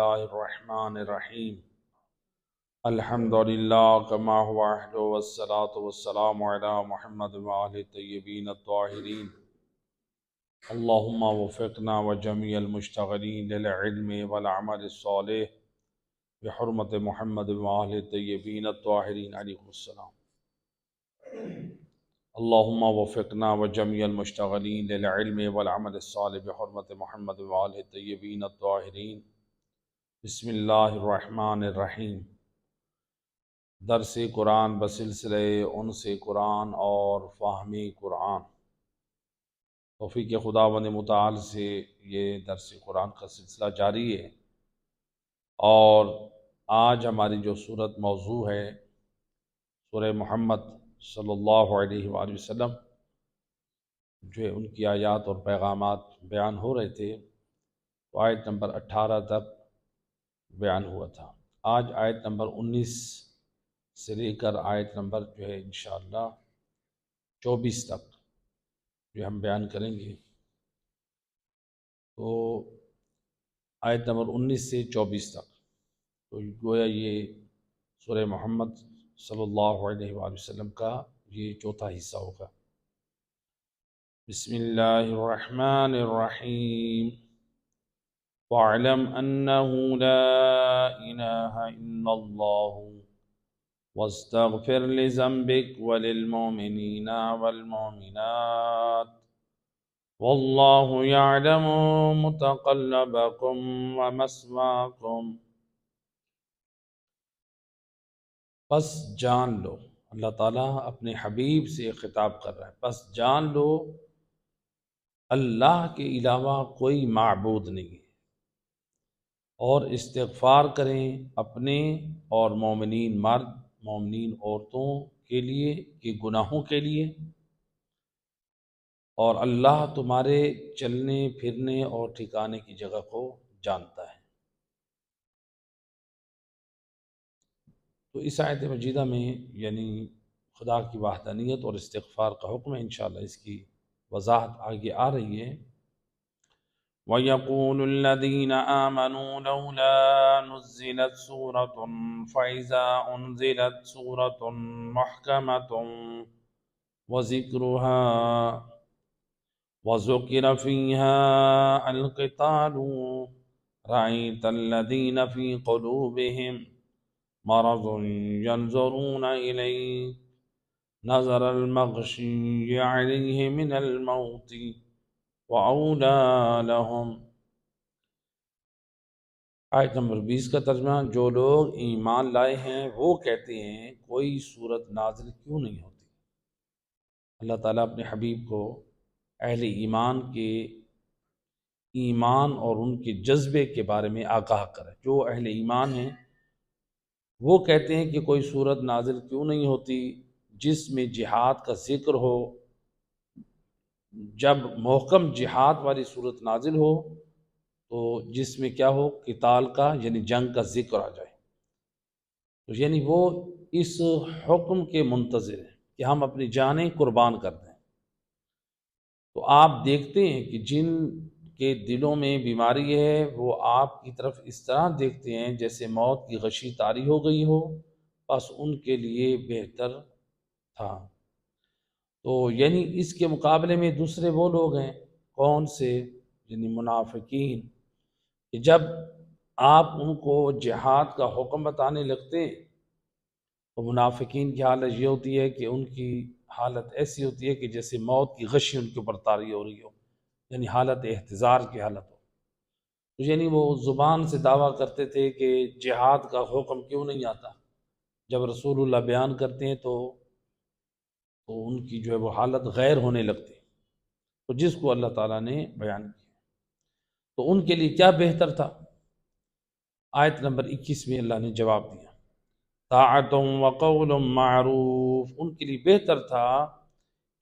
الله الرحمن الرحيم الحمد لله كما هو أهله والصلاة والسلام على محمد وآله الطيبين الطاهرين اللهم وفقنا وجميع المشتغلين للعلم والعمل الصالح بحرمة محمد وآله الطيبين الطاهرين عليكم السلام اللهم وفقنا وجميع المشتغلين للعلم والعمل الصالح بحرمة محمد وآله الطيبين الطاهرين بسم اللہ الرحمن الرحیم۔ درس قرآن بسلسلہ انس قرآن اور فہم قرآن۔ توفیق خداوند متعال سے یہ درس قرآن کا سلسلہ جاری ہے، اور آج ہماری جو صورت موضوع ہے سورہ محمد صلی اللہ علیہ وآلہ وسلم، جو ان کی آیات اور پیغامات بیان ہو رہے تھے، تو آیت نمبر 18 تک بیان ہوا تھا۔ آج آیت نمبر 19 سے لے کر آیت نمبر انشاءاللہ 24 تک جو ہم بیان کریں گے۔ تو آیت نمبر 19 سے 24 تک تو گویا یہ سورہ محمد صلی اللہ علیہ وآلہ وسلم کا یہ چوتھا حصہ ہوگا۔ بسم اللہ الرحمن الرحیم۔ وَاعْلَمْ أَنَّهُ لَا إِلَٰهَ إِلَّا اللَّهُ وَاسْتَغْفِرْ لِذَنبِكَ وَلِلْمُؤْمِنِينَ وَالْمُؤْمِنَاتِ وَاللَّهُ يَعْلَمُ مُتَقَلَّبَكُمْ وَمَثْوَاكُمْ۔ پس جان لو، اللہ تعالیٰ اپنے حبیب سے خطاب کر رہا ہے، پس جان لو اللہ کے علاوہ کوئی معبود نہیں ہے، اور استغفار کریں اپنے اور مومنین مرد مومنین عورتوں کے لیے کہ گناہوں کے لیے، اور اللہ تمہارے چلنے پھرنے اور ٹھکانے کی جگہ کو جانتا ہے۔ تو اس آیت مجیدہ میں یعنی خدا کی وحدانیت اور استغفار کا حکم ہے، انشاءاللہ اس کی وضاحت آگے آ رہی ہے۔ وَيَقُولُ الَّذِينَ آمَنُوا لَوْلَا نُزِّلَتْ سُورَةٌ فَإِذَا أُنزِلَتْ سُورَةٌ مُحْكَمَةٌ وَذِكْرُهَا وَذُكِرَ فِيهَا الْقِتَالُ رَأَيْتَ الَّذِينَ فِي قُلُوبِهِمْ مَرَضٌ يَنظُرُونَ إِلَيْكَ نَظَرَ الْمَغْشِيِّ عَلَيْهِ مِنَ الْمَوْتِ وَأَوْلَىٰ لَهُمْ۔ آیت نمبر 20 کا ترجمہ۔ جو لوگ ایمان لائے ہیں وہ کہتے ہیں کوئی صورت نازل کیوں نہیں ہوتی۔ اللہ تعالیٰ اپنے حبیب کو اہل ایمان کے ایمان اور ان کے جذبے کے بارے میں آگاہ کرے۔ جو اہل ایمان ہیں وہ کہتے ہیں کہ کوئی صورت نازل کیوں نہیں ہوتی جس میں جہاد کا ذکر ہو۔ جب محکم جہاد والی صورت نازل ہو تو جس میں کیا ہو، قتال کا یعنی جنگ کا ذکر آ جائے، تو یعنی وہ اس حکم کے منتظر ہیں کہ ہم اپنی جانیں قربان کر دیں۔ تو آپ دیکھتے ہیں کہ جن کے دلوں میں بیماری ہے وہ آپ کی طرف اس طرح دیکھتے ہیں جیسے موت کی غشی طاری ہو گئی ہو، بس ان کے لیے بہتر تھا۔ تو یعنی اس کے مقابلے میں دوسرے وہ لوگ ہیں، کون سے؟ یعنی منافقین، کہ جب آپ ان کو جہاد کا حکم بتانے لگتے ہیں تو منافقین کی حالت یہ ہوتی ہے کہ ان کی حالت ایسی ہوتی ہے کہ جیسے موت کی غشی ان کے اوپر طاری ہو رہی ہو، یعنی حالت احتضار کی حالت ہو۔ تو یعنی وہ زبان سے دعویٰ کرتے تھے کہ جہاد کا حکم کیوں نہیں آتا، جب رسول اللہ بیان کرتے ہیں تو ان کی وہ حالت غیر ہونے لگتی، تو جس کو اللہ تعالیٰ نے بیان کیا تو ان کے لیے کیا بہتر تھا۔ آیت نمبر 21 میں اللہ نے جواب دیا، طاعت و قول معروف، ان کے لیے بہتر تھا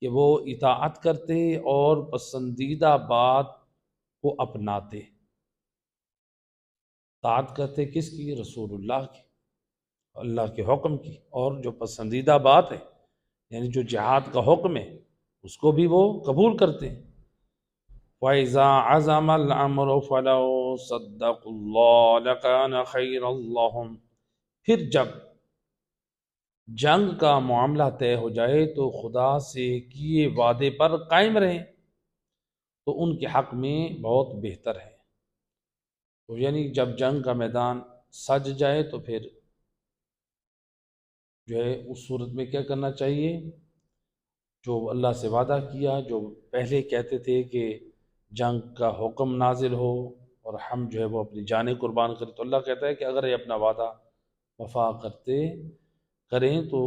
کہ وہ اطاعت کرتے اور پسندیدہ بات کو اپناتے۔ اطاعت کرتے کس کی؟ رسول اللہ کی، اللہ کے حکم کی، اور جو پسندیدہ بات ہے یعنی جو جہاد کا حکم ہے اس کو بھی وہ قبول کرتے ہیں۔ وَإِذَا عَزَمَ الْأَمْرُ فَلَوْ صدقوا اللہ لکان خیرا لہم، پھر جب جنگ کا معاملہ طے ہو جائے تو خدا سے کیے وعدے پر قائم رہیں تو ان کے حق میں بہت بہتر ہے۔ تو یعنی جب جنگ کا میدان سج جائے تو پھر جو ہے اس صورت میں کیا کرنا چاہیے، جو اللہ سے وعدہ کیا، جو پہلے کہتے تھے کہ جنگ کا حکم نازل ہو اور ہم جو ہے وہ اپنی جانیں قربان کریں، تو اللہ کہتا ہے کہ اگر یہ اپنا وعدہ وفا کریں تو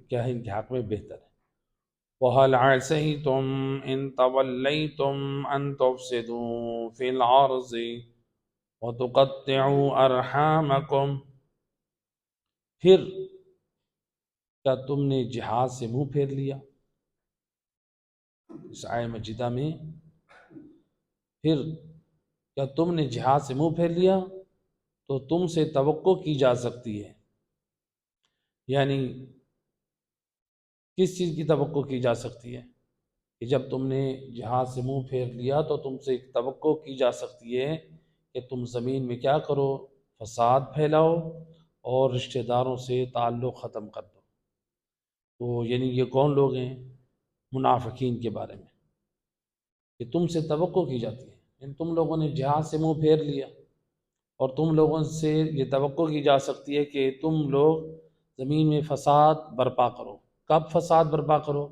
کیا ہے ان کے حق میں بہتر ہے۔ وَهَلْ عَسَيْتُمْ إِن تَوَلَّيْتُمْ أَن تُفْسِدُوا فِي الْأَرْضِ وَتُقَطِّعُوا أَرْحَامَكُمْ، پھر کیا تم نے جہاد سے منہ پھیر لیا؟ اس آیہ مجیدہ میں پھر کیا تم نے جہاد سے منہ پھیر لیا تو تم سے توقع کی جا سکتی ہے، یعنی کس چیز کی توقع کی جا سکتی ہے کہ جب تم نے جہاد سے منہ پھیر لیا تو تم سے ایک توقع کی جا سکتی ہے کہ تم زمین میں کیا کرو، فساد پھیلاؤ اور رشتہ داروں سے تعلق ختم کر دو۔ تو یعنی یہ کون لوگ ہیں؟ منافقین کے بارے میں کہ تم سے توقع کی جاتی ہے، یعنی تم لوگوں نے جہاد سے منہ پھیر لیا اور تم لوگوں سے یہ توقع کی جا سکتی ہے کہ تم لوگ زمین میں فساد برپا کرو۔ کب فساد برپا کرو؟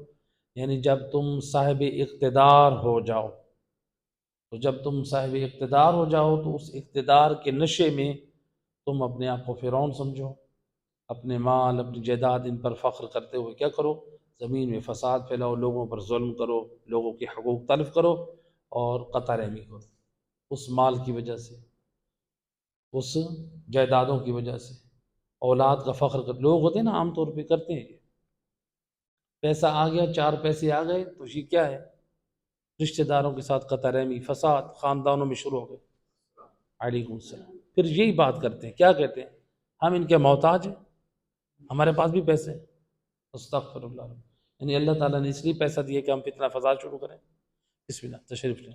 یعنی جب تم صاحب اقتدار ہو جاؤ، تو جب تم صاحب اقتدار ہو جاؤ تو اس اقتدار کے نشے میں تم اپنے آپ کو فرعون سمجھو، اپنے مال اپنی جائیداد ان پر فخر کرتے ہوئے کیا کرو، زمین میں فساد پھیلاؤ، لوگوں پر ظلم کرو، لوگوں کے حقوق تلف کرو اور قطع رحمی کرو، اس مال کی وجہ سے، اس جائیدادوں کی وجہ سے، اولاد کا فخر کر، لوگ ہوتے ہیں نا عام طور پہ کرتے ہیں، پیسہ آ گیا، چار پیسے آ گئے تو یہ کیا ہے، رشتہ داروں کے ساتھ قطع رحمی، فساد خاندانوں میں شروع ہو گئے۔ علیکم السلام۔ پھر یہی بات کرتے ہیں، کیا کہتے ہیں، ہم ان کے محتاج ہیں، ہمارے پاس بھی پیسے ہیں۔ استغفر اللہ، یعنی اللہ تعالیٰ نے اس لیے پیسہ دیا کہ ہم فتنہ فساد شروع کریں۔ بسم اللہ، تشریف لیں،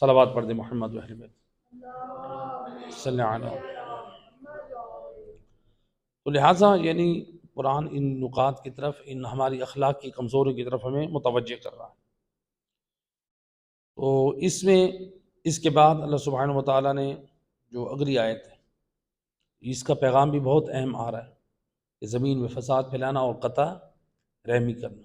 صلوات پڑھ دیں محمد و اہل بیت صلی اللہ علیہ۔ تو لہٰذا یعنی قرآن ان نکات کی طرف، ان ہماری اخلاق کی کمزوری کی طرف ہمیں متوجہ کر رہا ہے۔ تو اس میں اس کے بعد اللہ سبحانہ و تعالیٰ نے جو اگلی آیت ہے اس کا پیغام بھی بہت اہم آ رہا ہے کہ زمین میں فساد پھیلانا اور قطع رحمی کرنا۔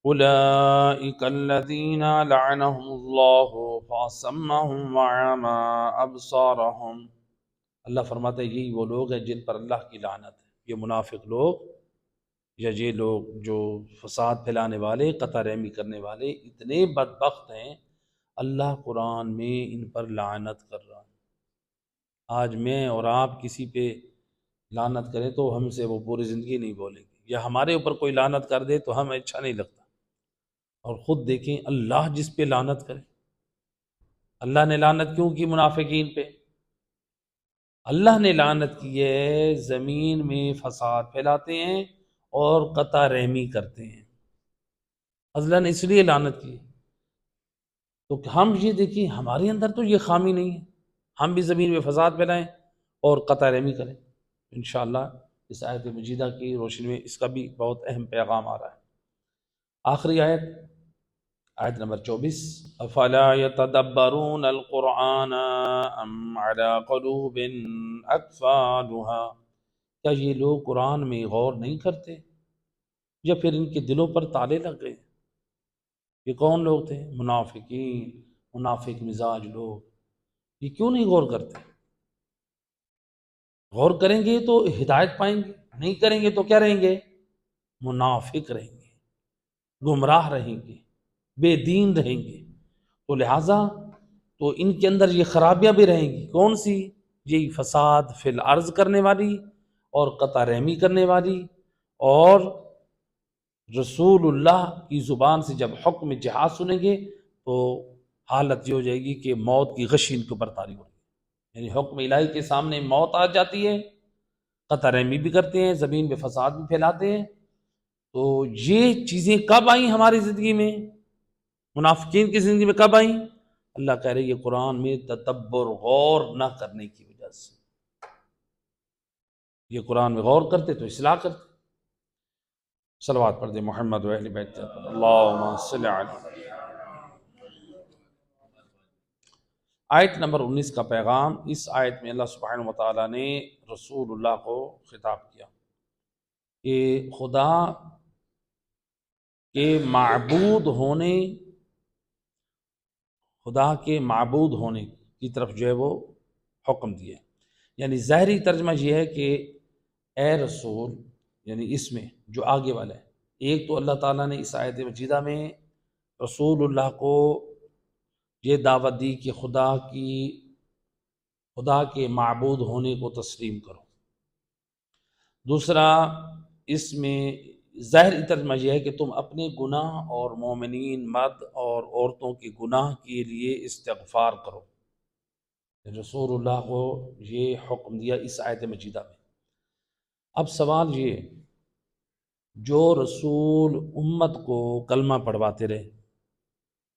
اولئک الذین لعنهم اللہ فاصمهم وعمی ابصارهم، اللہ فرماتا ہے یہی وہ لوگ ہیں جن پر اللہ کی لعنت ہے، یہ منافق لوگ یا یہ لوگ جو فساد پھیلانے والے، قطع رحمی کرنے والے اتنے بدبخت ہیں، اللہ قرآن میں ان پر لعنت کر رہا ہے۔ آج میں اور آپ کسی پہ لعنت کریں تو ہم سے وہ پوری زندگی نہیں بولیں گے، یا ہمارے اوپر کوئی لعنت کر دے تو ہمیں اچھا نہیں لگتا، اور خود دیکھیں اللہ جس پہ لعنت کرے، اللہ نے لعنت کیوں کی منافقین پہ؟ اللہ نے لعنت کی ہے زمین میں فساد پھیلاتے ہیں اور قطع رحمی کرتے ہیں، اللہ نے اس لیے لعنت کی۔ تو ہم یہ دیکھیں ہمارے اندر تو یہ خامی نہیں ہے، ہم بھی زمین میں فساد پھیلائیں اور قطع رحمی کریں۔ انشاءاللہ اس آیت مجیدہ کی روشنی میں اس کا بھی بہت اہم پیغام آ رہا ہے۔ آخری آیت، آیت نمبر 24، افلا يتدبرون القرآن ام على قلوب اقفالها، کیا یہ لوگ قرآن میں غور نہیں کرتے یا پھر ان کے دلوں پر تالے لگ گئے؟ یہ کون لوگ تھے؟ منافقین، منافق مزاج لوگ، یہ کیوں نہیں غور کرتے؟ غور کریں گے تو ہدایت پائیں گے، نہیں کریں گے تو کیا رہیں گے؟ منافق رہیں گے، گمراہ رہیں گے، بے دین رہیں گے۔ تو لہٰذا تو ان کے اندر یہ خرابیاں بھی رہیں گی، کون سی؟ یہی فساد فی الارض کرنے والی اور قطع رحمی کرنے والی، اور رسول اللہ کی زبان سے جب حکم جہاد سنیں گے تو حالت یہ ہو جائے گی کہ موت کی غشی ان کے اوپر طاری ہوگی، یعنی حکم الہی کے سامنے موت آ جاتی ہے، قطع رحمی بھی کرتے ہیں، زمین میں فساد بھی پھیلاتے ہیں۔ تو یہ چیزیں کب آئیں ہماری زندگی میں؟ منافقین کی زندگی میں کب آئیں؟ اللہ کہہ رہے یہ قرآن میں تدبر غور نہ کرنے کی وجہ سے، یہ قرآن میں غور کرتے تو اصلاح کرتے۔ صلوات پڑھ دیں محمد و اہل بیت پر، اللہم صلی علی۔ آیت نمبر 19 کا پیغام، اس آیت میں اللہ سبحانہ وتعالیٰ نے رسول اللہ کو خطاب کیا کہ خدا کے معبود ہونے، خدا کے معبود ہونے کی طرف جو ہے وہ حکم دیا۔ یعنی ظاہری ترجمہ یہ ہے کہ اے رسول، یعنی اس میں جو آگے والا ہے، ایک تو اللہ تعالیٰ نے اس آیت مجیدہ میں رسول اللہ کو یہ دعوت دی کہ خدا کے معبود ہونے کو تسلیم کرو۔ دوسرا، اس میں ظاہری ترجمہ یہ ہے کہ تم اپنے گناہ اور مومنین مرد اور عورتوں کے گناہ کے لیے استغفار کرو۔ رسول اللہ کو یہ حکم دیا اس آیت مجیدہ میں۔ اب سوال یہ، جو رسول امت کو کلمہ پڑھواتے رہے،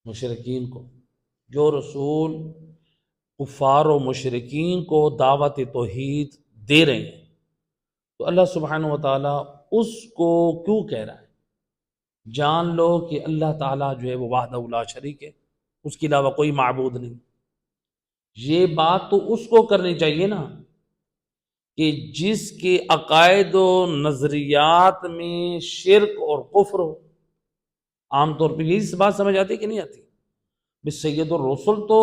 مشرکین کو، جو رسول کفار و مشرکین کو دعوت توحید دے رہے ہیں، تو اللہ سبحانہ وتعالیٰ اس کو کیوں کہہ رہا ہے؟ جان لو کہ اللہ تعالیٰ جو ہے وہ وحدہ لا شریک ہے، اس کے علاوہ کوئی معبود نہیں۔ یہ بات تو اس کو کرنی چاہیے نا کہ جس کے عقائد و نظریات میں شرک اور کفر ہو۔ عام طور پہ یہی بات سمجھ آتی کہ نہیں آتی؟ بس سید الرسل تو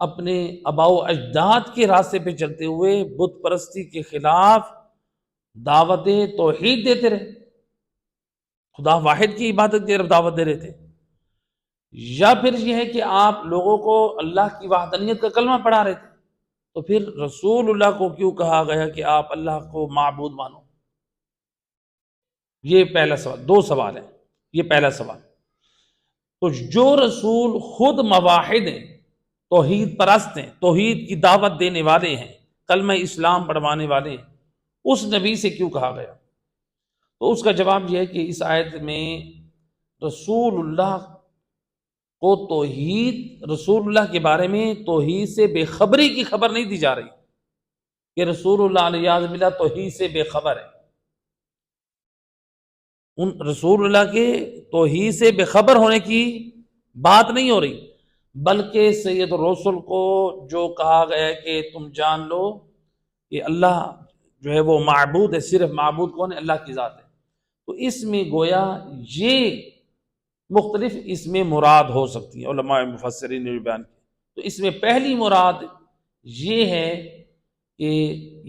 اپنے آباء و اجداد کے راستے پہ چلتے ہوئے بت پرستی کے خلاف دعوت توحید دیتے رہے، خدا واحد کی عبادت کی طرف دعوت دے رہے تھے۔ یا پھر یہ ہے کہ آپ لوگوں کو اللہ کی وحدانیت کا کلمہ پڑھا رہے تھے، تو پھر رسول اللہ کو کیوں کہا گیا کہ آپ اللہ کو معبود مانو؟ یہ پہلا سوال۔ دو سوال ہیں، یہ پہلا سوال۔ تو جو رسول خود مواحد ہیں، توحید پرست ہیں، توحید کی دعوت دینے والے ہیں، کلمہ اسلام پڑھوانے والے ہیں، اس نبی سے کیوں کہا گیا؟ تو اس کا جواب یہ ہے کہ اس آیت میں رسول اللہ کو رسول اللہ کے بارے میں توحید سے بے خبری کی خبر نہیں دی جا رہی کہ رسول اللہ علیہ باللہ توحید سے بے خبر ہے۔ ان رسول اللہ کے توحید سے بے خبر ہونے کی بات نہیں ہو رہی، بلکہ سید الرسل کو جو کہا گیا ہے کہ تم جان لو کہ اللہ جو ہے وہ معبود ہے، صرف معبود کون ہے؟ اللہ کی ذات ہے۔ تو اس میں گویا یہ مختلف اس میں مراد ہو سکتی ہے، علماء مفسرین نے بیان کیا۔ تو اس میں پہلی مراد یہ ہے کہ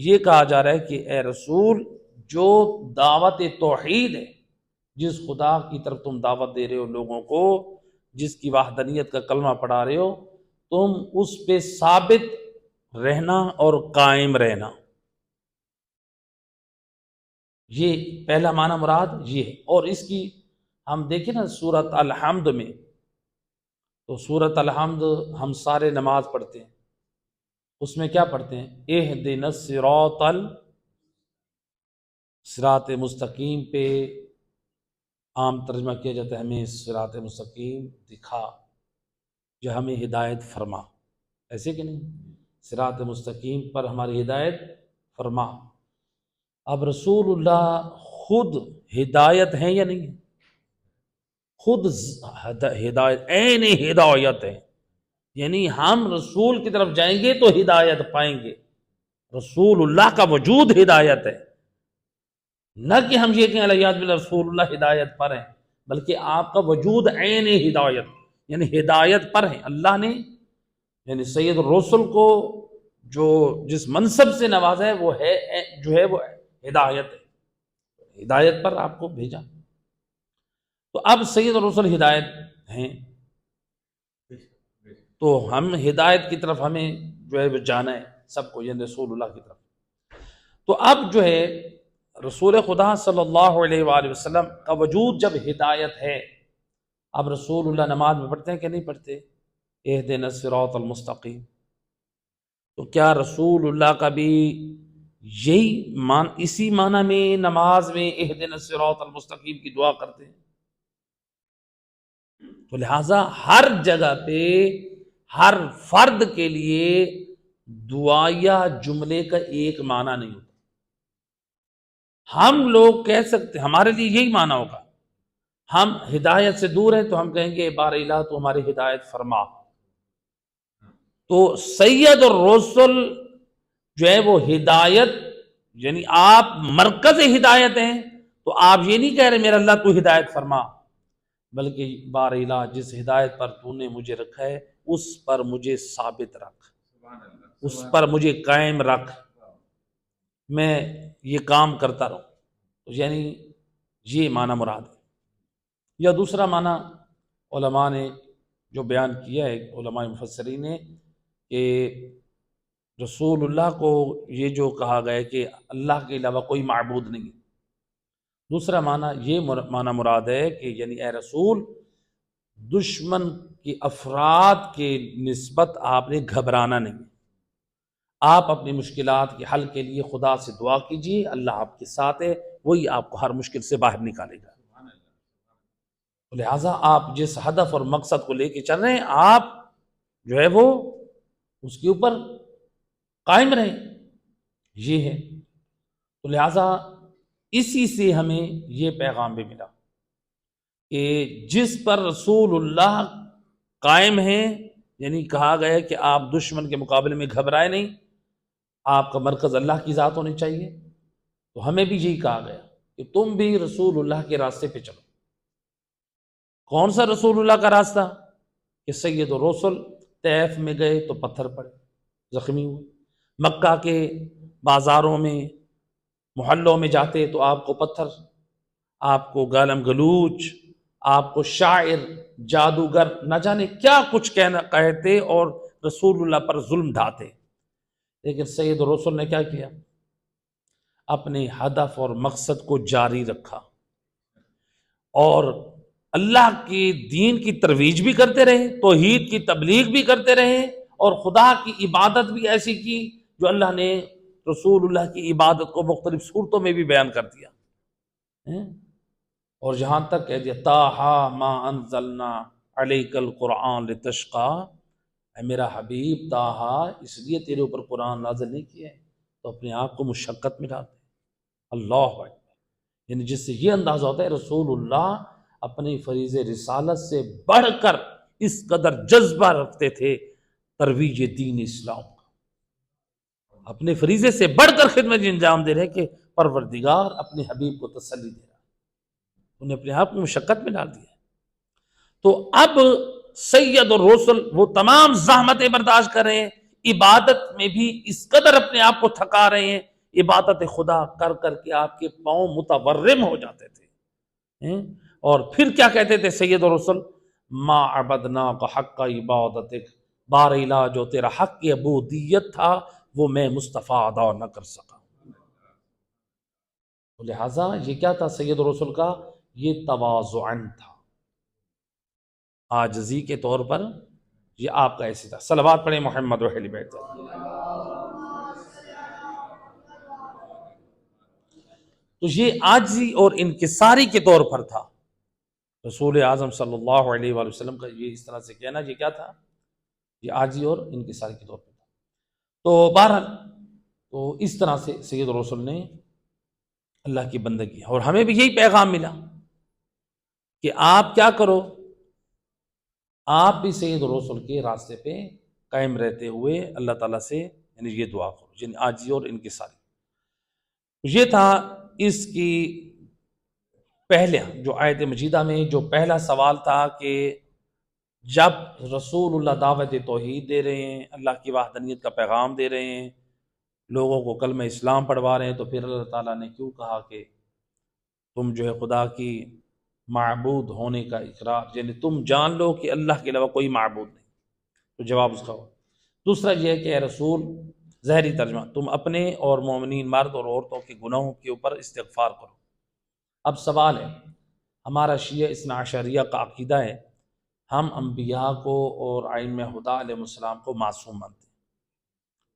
یہ کہا جا رہا ہے کہ اے رسول، جو دعوت توحید ہے، جس خدا کی طرف تم دعوت دے رہے ہو لوگوں کو، جس کی وحدانیت کا کلمہ پڑھا رہے ہو، تم اس پہ ثابت رہنا اور قائم رہنا۔ یہ پہلا معنی مراد یہ ہے۔ اور اس کی ہم دیکھیں نا سورۃ الحمد میں، تو سورۃ الحمد ہم سارے نماز پڑھتے ہیں، اس میں کیا پڑھتے ہیں؟ اہدنا صراط مستقیم پہ عام ترجمہ کیا جاتا ہے ہمیں صراط مستقیم دکھا یا ہمیں ہدایت فرما، ایسے کہ نہیں؟ صراط مستقیم پر ہماری ہدایت فرما۔ اب رسول اللہ خود ہدایت ہیں یا نہیں؟ خود ہدایت، عین ہدایت ہے، یعنی ہم رسول کی طرف جائیں گے تو ہدایت پائیں گے۔ رسول اللہ کا وجود ہدایت ہے، نہ کہ ہم یہ کہیں علیہ باللہ رسول اللہ ہدایت پر ہیں، بلکہ آپ کا وجود عین ہدایت، یعنی ہدایت پر ہے۔ اللہ نے یعنی سید الرسل کو جو جس منصب سے نوازا ہے وہ ہے جو ہے وہ ہدایت ہے، ہدایت پر آپ کو بھیجا۔ تو اب سید الرسل ہدایت ہیں، تو ہم ہدایت کی طرف ہمیں جو ہے جانا ہے سب کو، یعنی رسول اللہ کی طرف۔ تو اب جو ہے رسول خدا صلی اللہ علیہ وآلہ وسلم کا وجود جب ہدایت ہے، اب رسول اللہ نماز میں پڑھتے ہیں کہ نہیں پڑھتے؟ اہدنا الصراط المستقیم۔ تو کیا رسول اللہ کا بھی اسی معنی میں نماز میں اہدنا الصراط المستقیم کی دعا کرتے ہیں؟ تو لہٰذا ہر جگہ پہ ہر فرد کے لیے دعا یا جملے کا ایک معنی نہیں ہوتا. ہم لوگ کہہ سکتے ہمارے لیے یہی معنی ہوگا. ہم ہدایت سے دور ہیں تو ہم کہیں گے بار الہ تو ہماری ہدایت فرما. تو سید الرسل جو ہے وہ ہدایت، یعنی آپ مرکز ہدایت ہیں، تو آپ یہ نہیں کہہ رہے میرا اللہ تو ہدایت فرما، بلکہ بار الہ جس ہدایت پر تو نے مجھے رکھا ہے اس پر مجھے ثابت رکھ، اس پر مجھے قائم رکھ، میں یہ کام کرتا رہوں. یعنی یہ معنی مراد ہے. یا دوسرا معنی علماء نے جو بیان کیا ہے، علماء مفسرین نے، کہ رسول اللہ کو یہ جو کہا گیا ہے کہ اللہ کے علاوہ کوئی معبود نہیں ہے. دوسرا معنی یہ معنی مراد ہے کہ یعنی اے رسول، دشمن کی افراد کے نسبت آپ نے گھبرانا نہیں. آپ اپنی مشکلات کے حل کے لیے خدا سے دعا کیجیے، اللہ آپ کے ساتھ ہے، وہی آپ کو ہر مشکل سے باہر نکالے گا. لہٰذا آپ جس ہدف اور مقصد کو لے کے چل رہے ہیں، آپ جو ہے وہ اس کے اوپر قائم رہیں. یہ ہے. تو لہٰذا اسی سے ہمیں یہ پیغام بھی ملا کہ جس پر رسول اللہ قائم ہیں، یعنی کہا گیا کہ آپ دشمن کے مقابلے میں گھبرائے نہیں، آپ کا مرکز اللہ کی ذات ہونی چاہیے. تو ہمیں بھی یہی کہا گیا کہ تم بھی رسول اللہ کے راستے پہ چلو. کون سا رسول اللہ کا راستہ؟ کہ سید الرسل طیف میں گئے تو پتھر پڑے، زخمی ہوئے. مکہ کے بازاروں میں، محلوں میں جاتے تو آپ کو پتھر، آپ کو گالم گلوچ، آپ کو شاعر، جادوگر، نہ جانے کیا کچھ کہتے اور رسول اللہ پر ظلم ڈھاتے. لیکن سید الرسل نے کیا کیا؟ اپنے ہدف اور مقصد کو جاری رکھا اور اللہ کے دین کی ترویج بھی کرتے رہے، توحید کی تبلیغ بھی کرتے رہے، اور خدا کی عبادت بھی ایسی کی جو اللہ نے رسول اللہ کی عبادت کو مختلف صورتوں میں بھی بیان کر دیا. اور جہاں تک کہہ دیا طٰہٰ ما انزلنا علیک القرآن لتشقیٰ، اے میرا حبیب طٰہٰ، اس لیے تیرے اوپر قرآن نازل نہیں کیا ہے تو اپنے آپ کو مشقت میں ڈالتے. اللہ اکبر. یعنی جس سے یہ اندازہ ہوتا ہے رسول اللہ اپنی فریض رسالت سے بڑھ کر اس قدر جذبہ رکھتے تھے ترویج دین اسلام کا، اپنے فریضے سے بڑھ کر خدمت انجام دے رہے کہ پروردگار اپنے حبیب کو تسلی دے رہا، انہیں اپنے آپ کو مشقت میں ڈال دیا. تو اب سید الرسل وہ تمام زحمتیں برداشت کر رہے ہیں، عبادت میں بھی اس قدر اپنے آپ کو تھکا رہے ہیں، عبادت خدا کر کر کے آپ کے پاؤں متورم ہو جاتے تھے. اور پھر کیا کہتے تھے سید الرسل؟ ما عبدناک حق عبادتک، بار الہ جو تیرا حق عبودیت تھا وہ میں مصطفیٰ ادا نہ کر سکا. لہٰذا یہ کیا تھا سید الرسل کا؟ یہ تواضعاً تھا، عاجزی کے طور پر. یہ آپ کا ایسے تھا. صلوات پڑھیں محمد و اہل بیت. تو یہ عاجزی اور انکساری کے طور پر تھا. رسول اعظم صلی اللہ علیہ وآلہ وسلم کا یہ اس طرح سے کہنا یہ کیا تھا؟ یہ عاجزی اور انکساری کے طور پر تھا. تو بہرحال تو اس طرح سے سید الرسل نے اللہ کی بندگی، اور ہمیں بھی یہی پیغام ملا کہ آپ کیا کرو، آپ بھی سید الرسل کے راستے پہ قائم رہتے ہوئے اللہ تعالیٰ سے یعنی یہ دعا کرو، یعنی عاجزی اور انکساری. یہ تھا اس کی پہلے جو آیت مجیدہ میں جو پہلا سوال تھا کہ جب رسول اللہ دعوت توحید دے رہے ہیں، اللہ کی وحدانیت کا پیغام دے رہے ہیں، لوگوں کو کلمہ اسلام پڑھوا رہے ہیں، تو پھر اللہ تعالیٰ نے کیوں کہا کہ تم جو ہے خدا کی معبود ہونے کا اقرار، یعنی تم جان لو کہ اللہ کے علاوہ کوئی معبود نہیں. تو جواب اس کا ہو. دوسرا یہ ہے کہ اے رسول، ظاہری ترجمہ، تم اپنے اور مومنین مرد اور عورتوں کے گناہوں کے اوپر استغفار کرو. اب سوال ہے، ہمارا شیعہ اثنا عشریہ کا عقیدہ ہے ہم انبیاء کو اور ائمہ ہدیٰ علیہ السلام کو معصوم مانتے ہیں.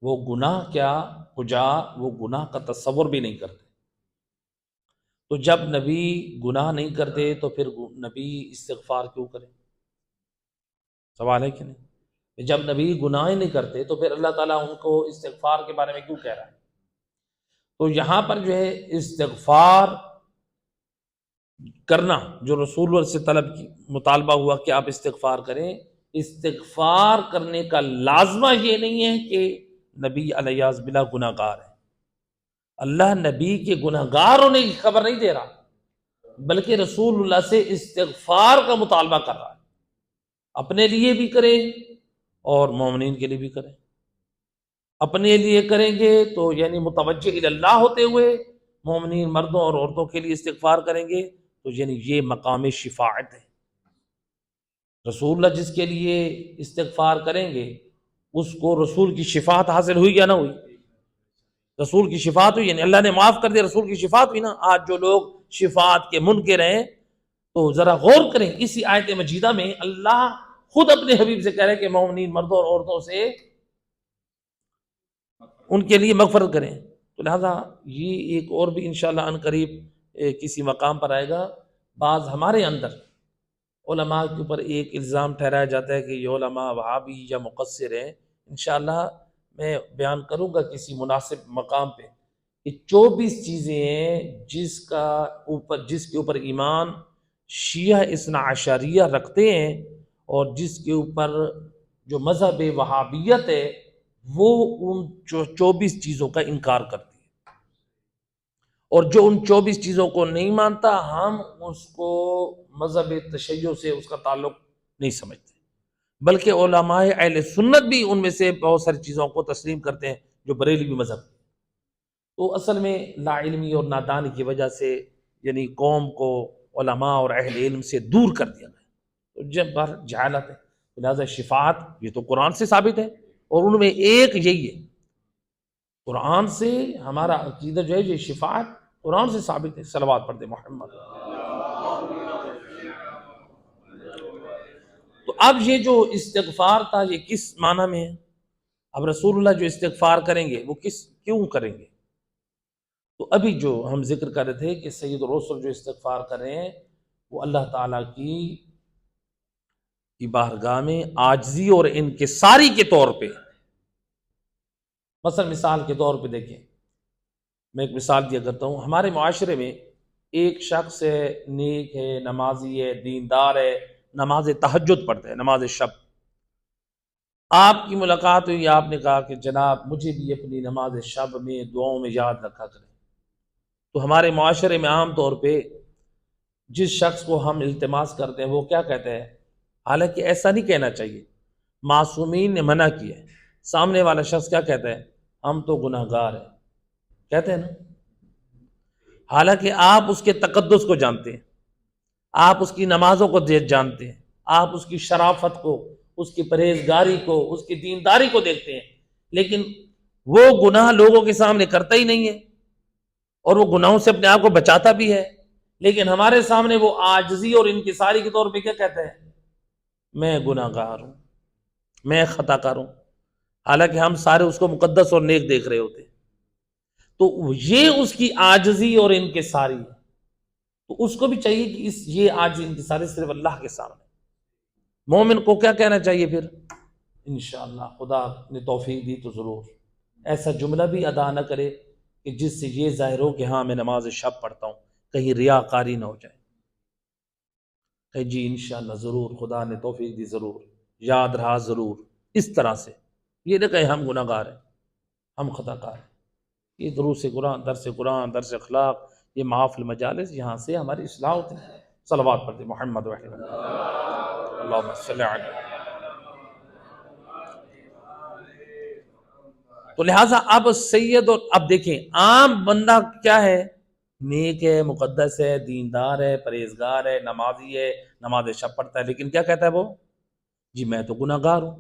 وہ گناہ کیا کجا وہ گناہ کا تصور بھی نہیں کرتے. تو جب نبی گناہ نہیں کرتے تو پھر نبی استغفار کیوں کریں؟ سوال ہے کہ نہیں؟ جب نبی گناہ ہی نہیں کرتے تو پھر اللہ تعالیٰ ان کو استغفار کے بارے میں کیوں کہہ رہا ہے؟ تو یہاں پر جو ہے استغفار کرنا جو رسول اللہ سے طلب کی مطالبہ ہوا کہ آپ استغفار کریں، استغفار کرنے کا لازمہ یہ نہیں ہے کہ نبی علیہ بلا گناہ گار ہے۔ اللہ نبی کے گناہ گار ہونے کی خبر نہیں دے رہا، بلکہ رسول اللہ سے استغفار کا مطالبہ کر رہا ہے، اپنے لیے بھی کریں اور مومنین کے لیے بھی کریں۔ اپنے لیے کریں گے تو یعنی متوجہ الی اللہ ہوتے ہوئے مومنین مردوں اور عورتوں کے لیے استغفار کریں گے تو یعنی یہ مقام شفاعت ہے۔ رسول اللہ جس کے لیے استغفار کریں گے اس کو رسول کی شفاعت حاصل ہوئی یا نہ ہوئی؟ رسول کی شفاعت ہوئی، یعنی اللہ نے معاف کر دیا، رسول کی شفاعت ہوئی نا۔ آج جو لوگ شفاعت کے منکر ہیں تو ذرا غور کریں، اسی آیت مجیدہ میں اللہ خود اپنے حبیب سے کہہ رہے ہیں کہ مومنین مردوں اور عورتوں سے ان کے لیے مغفرت کریں۔ تو لہذا یہ ایک اور بھی انشاءاللہ ان قریب کسی مقام پر آئے گا۔ بعض ہمارے اندر علماء کے اوپر ایک الزام ٹھہرایا جاتا ہے کہ یہ علماء وہابی یا مقصر ہیں۔ انشاءاللہ میں بیان کروں گا کسی مناسب مقام پہ کہ 24 چیزیں ہیں جس کے اوپر ایمان شیعہ اثنا عشریہ رکھتے ہیں اور جس کے اوپر جو مذہب وہابیت ہے وہ ان 24 چیزوں کا انکار کرتی ہے، اور جو ان 24 چیزوں کو نہیں مانتا ہم اس کو مذہب تشیع سے اس کا تعلق نہیں سمجھتے، بلکہ علماء اہل سنت بھی ان میں سے بہت ساری چیزوں کو تسلیم کرتے ہیں جو بریلوی مذہب۔ تو اصل میں لا علمی اور نادانی کی وجہ سے یعنی قوم کو علماء اور اہل علم سے دور کر دیا گیا، تو جب بر جہالت ہے، لہذا شفاعت یہ تو قرآن سے ثابت ہے، اور ان میں ایک یہی ہے، قرآن سے ہمارا عقیدہ جو ہے یہ شفاعت قرآن سے ثابت ہے۔ صلوات پڑھتے محمد۔ تو اب یہ جو استغفار تھا یہ کس معنی میں ہے؟ اب رسول اللہ جو استغفار کریں گے وہ کیوں کریں گے؟ تو ابھی جو ہم ذکر کر رہے تھے کہ سید الرسل جو استغفار کر رہے ہیں وہ اللہ تعالیٰ کی بارگاہ میں عاجزی اور انکساری کے طور پہ، مثلا مثال کے طور پہ دیکھیں، میں ایک مثال دیا کرتا ہوں۔ ہمارے معاشرے میں ایک شخص ہے، نیک ہے، نمازی ہے، دیندار ہے، نماز تہجد پڑھتا ہے، نماز شب۔ آپ کی ملاقات ہوئی، آپ نے کہا کہ جناب مجھے بھی اپنی نماز شب میں دعاؤں میں یاد رکھا کریں۔ تو ہمارے معاشرے میں عام طور پہ جس شخص کو ہم التماس کرتے ہیں وہ کیا کہتے ہیں؟ حالانکہ ایسا نہیں کہنا چاہیے، معصومین نے منع کیا ہے۔ سامنے والا شخص کیا کہتا ہے؟ ہم تو گناہ گار ہیں، کہتے ہیں نا۔ حالانکہ آپ اس کے تقدس کو جانتے ہیں، آپ اس کی نمازوں کو جانتے ہیں، آپ اس کی شرافت کو، اس کی پرہیزگاری کو، اس کی دینداری کو دیکھتے ہیں، لیکن وہ گناہ لوگوں کے سامنے کرتا ہی نہیں ہے اور وہ گناہوں سے اپنے آپ کو بچاتا بھی ہے، لیکن ہمارے سامنے وہ عاجزی اور انکساری کے طور پہ کیا کہتا ہے؟ میں گناہ گار ہوں، میں خطا کار ہوں، حالانکہ ہم سارے اس کو مقدس اور نیک دیکھ رہے ہوتے ہیں۔ تو یہ اس کی عاجزی اور انکساری ہے، تو اس کو بھی چاہیے کہ یہ عاجزی انکساری صرف اللہ کے سامنے۔ مومن کو کیا کہنا چاہیے پھر؟ انشاءاللہ خدا نے توفیق دی تو ضرور ایسا جملہ بھی ادا نہ کرے کہ جس سے یہ ظاہر ہو کہ ہاں میں نماز شب پڑھتا ہوں، کہیں ریاکاری نہ ہو جائے، کہ جی انشاءاللہ ضرور خدا نے توفیق دی، ضرور یاد رہا، ضرور، اس طرح سے یہ نہ کہیں ہم گناہ گار ہیں، ہم خطا کار ہیں۔ یہ دروس قرآن، درس اخلاق، یہ محافل مجالس، یہاں سے ہماری اصلاح ہوتی ہے۔ صلوات پڑھتے محمد وحی اللہم صلی علیہ۔ تو لہٰذا اب سید، اور اب دیکھیں عام بندہ کیا ہے؟ نیک ہے، مقدس ہے، دیندار ہے، پرہیزگار ہے، نمازی ہے، نماز شب پڑھتا ہے، لیکن کیا کہتا ہے وہ؟ جی میں تو گناہ گار ہوں،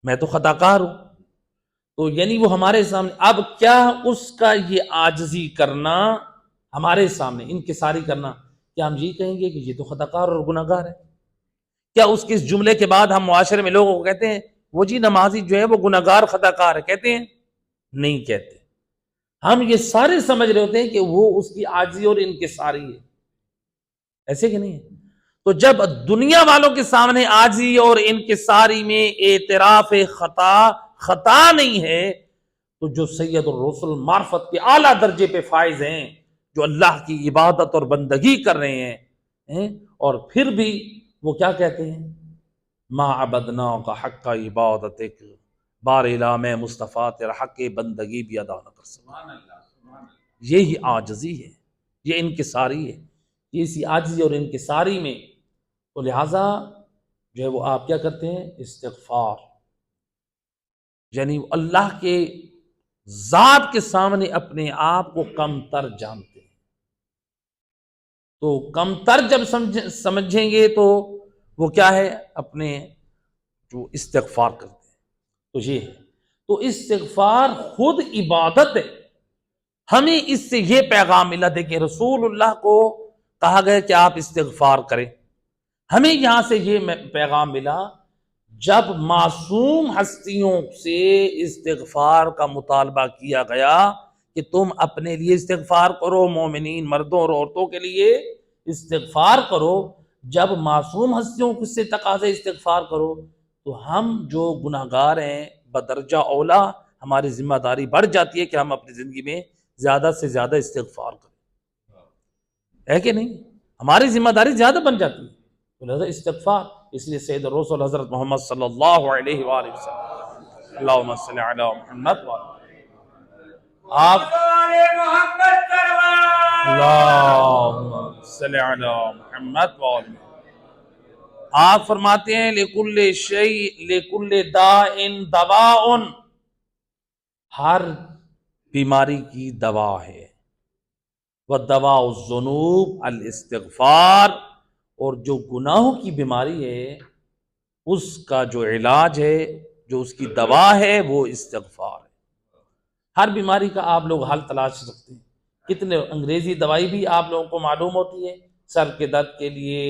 میں تو خطا کار ہوں۔ تو یعنی وہ ہمارے سامنے اب کیا اس کا یہ عاجزی کرنا ہمارے سامنے انکساری کرنا، کیا ہم یہ کہیں گے کہ یہ تو خطا کار اور گناہ گار ہے؟ کیا اس کے اس جملے کے بعد ہم معاشرے میں لوگوں کو کہتے ہیں وہ جی نمازی جو ہے وہ گناہ گار خطا کار ہے، کہتے ہیں؟ نہیں کہتے۔ ہم یہ سارے سمجھ رہے ہوتے ہیں کہ وہ اس کی عاجزی اور انکساری ہے، ایسے کہ نہیں ہے؟ تو جب دنیا والوں کے سامنے عاجزی اور انکساری میں اعتراف خطا نہیں ہے، تو جو سید الرسل معرفت کے اعلیٰ درجے پہ فائز ہیں، جو اللہ کی عبادت اور بندگی کر رہے ہیں، اور پھر بھی وہ کیا کہتے ہیں؟ ما عبدنا کا حق کا عبادت بار الہ میں مصطفیٰ تیرا حق بندگی بھی ادا نہ کر سکتا۔ یہی عاجزی ہے، یہ انکساری ہے، یہ اسی عاجزی اور انکساری میں تو لہٰذا جو ہے وہ آپ کیا کرتے ہیں؟ استغفار، یعنی اللہ کے ذات کے سامنے اپنے آپ کو کم تر جانتے ہیں، تو کم تر جب سمجھیں گے تو وہ کیا ہے؟ اپنے جو استغفار کرتے ہیں، تو یہ ہے، تو استغفار خود عبادت ہے۔ ہمیں اس سے یہ پیغام ملا، دیکھیں رسول اللہ کو کہا گیا کہ آپ استغفار کریں، ہمیں یہاں سے یہ پیغام ملا جب معصوم ہستیوں سے استغفار کا مطالبہ کیا گیا کہ تم اپنے لیے استغفار کرو، مومنین مردوں اور عورتوں کے لیے استغفار کرو، جب معصوم ہستیوں سے تقاضا استغفار کرو، تو ہم جو گناہگار ہیں بدرجہ اولا ہماری ذمہ داری بڑھ جاتی ہے کہ ہم اپنی زندگی میں زیادہ سے زیادہ استغفار کریں، ہے کہ نہیں؟ ہماری ذمہ داری زیادہ بن جاتی ہے، لہذا استغفار۔ اس لیے سید الرسول حضرت محمد صلی اللہ علیہ وآلہ وسلم، اللہم صلی علی محمد آپ اللہم صلی علی محمد وآلہ، آپ فرماتے ہیں لکل شیء لکل داء دواء، ہر بیماری کی دوا ہے، وَدَوَاءُ الذُّنُوبِ الاستغفار، اور جو گناہوں کی بیماری ہے اس کا جو علاج ہے، جو اس کی دوا ہے، وہ استغفار ہے۔ ہر بیماری کا آپ لوگ حل تلاش سکتے ہیں، کتنے انگریزی دوائی بھی آپ لوگوں کو معلوم ہوتی ہے، سر کے درد کے لیے،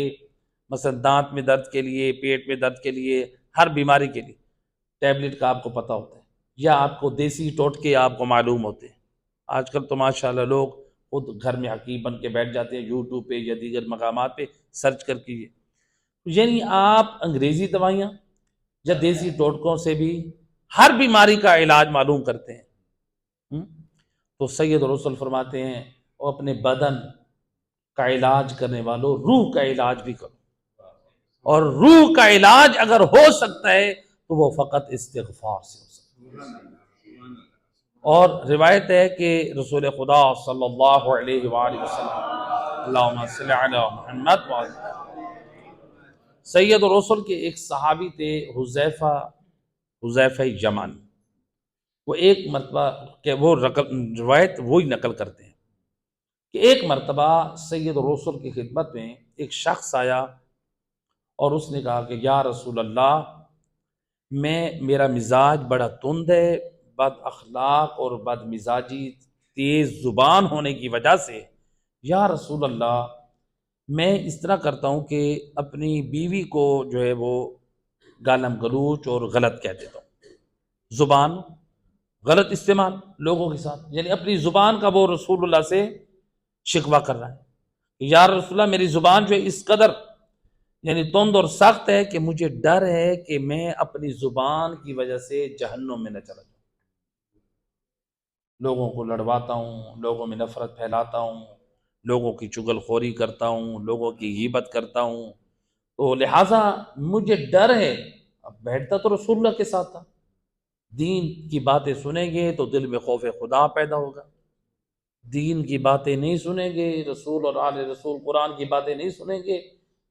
مثلا دانت میں درد کے لیے، پیٹ میں درد کے لیے، ہر بیماری کے لیے ٹیبلٹ کا آپ کو پتہ ہوتا ہے، یا آپ کو دیسی ٹوٹکے آپ کو معلوم ہوتے ہیں۔ آج کل تو ماشاءاللہ لوگ خود گھر میں حکیم بن کے بیٹھ جاتے ہیں، یوٹیوب پہ یا دیگر مقامات پہ سرچ کر کے، یعنی آپ انگریزی دوائیاں یا دیسی ٹوٹکوں سے بھی ہر بیماری کا علاج معلوم کرتے ہیں۔ تو سید رسول فرماتے ہیں وہ اپنے بدن کا علاج کرنے والوں روح کا علاج بھی کرو، اور روح کا علاج اگر ہو سکتا ہے تو وہ فقط استغفار سے ہو سکتا ہے۔ اور روایت ہے کہ رسول خدا صلی اللہ علیہ وآلہ وسلم، اللہم صلی علی محمد وآلہ، سید رسول کے ایک صحابی تھے حذیفہ یمانی، وہ ایک مرتبہ کہ وہ روایت وہی نقل کرتے ہیں کہ ایک مرتبہ سید رسول کی خدمت میں ایک شخص آیا اور اس نے کہا کہ یا رسول اللہ، میرا مزاج بڑا تند ہے، بد اخلاق اور بد مزاجی تیز زبان ہونے کی وجہ سے یا رسول اللہ میں اس طرح کرتا ہوں کہ اپنی بیوی کو جو ہے وہ گالم گلوچ اور غلط کہہ دیتا ہوں، زبان غلط استعمال لوگوں کے ساتھ، یعنی اپنی زبان کا وہ رسول اللہ سے شکوہ کر رہا ہے، یا رسول اللہ میری زبان جو ہے اس قدر یعنی تند اور سخت ہے کہ مجھے ڈر ہے کہ میں اپنی زبان کی وجہ سے جہنم میں نہ چلا جاؤں، لوگوں کو لڑواتا ہوں، لوگوں میں نفرت پھیلاتا ہوں، لوگوں کی چغل خوری کرتا ہوں، لوگوں کی غیبت کرتا ہوں، تو لہٰذا مجھے ڈر ہے۔ اب بیٹھتا تو رسول اللہ کے ساتھ تھا، دین کی باتیں سنیں گے تو دل میں خوف خدا پیدا ہوگا، دین کی باتیں نہیں سنیں گے، رسول اور آل رسول قرآن کی باتیں نہیں سنیں گے،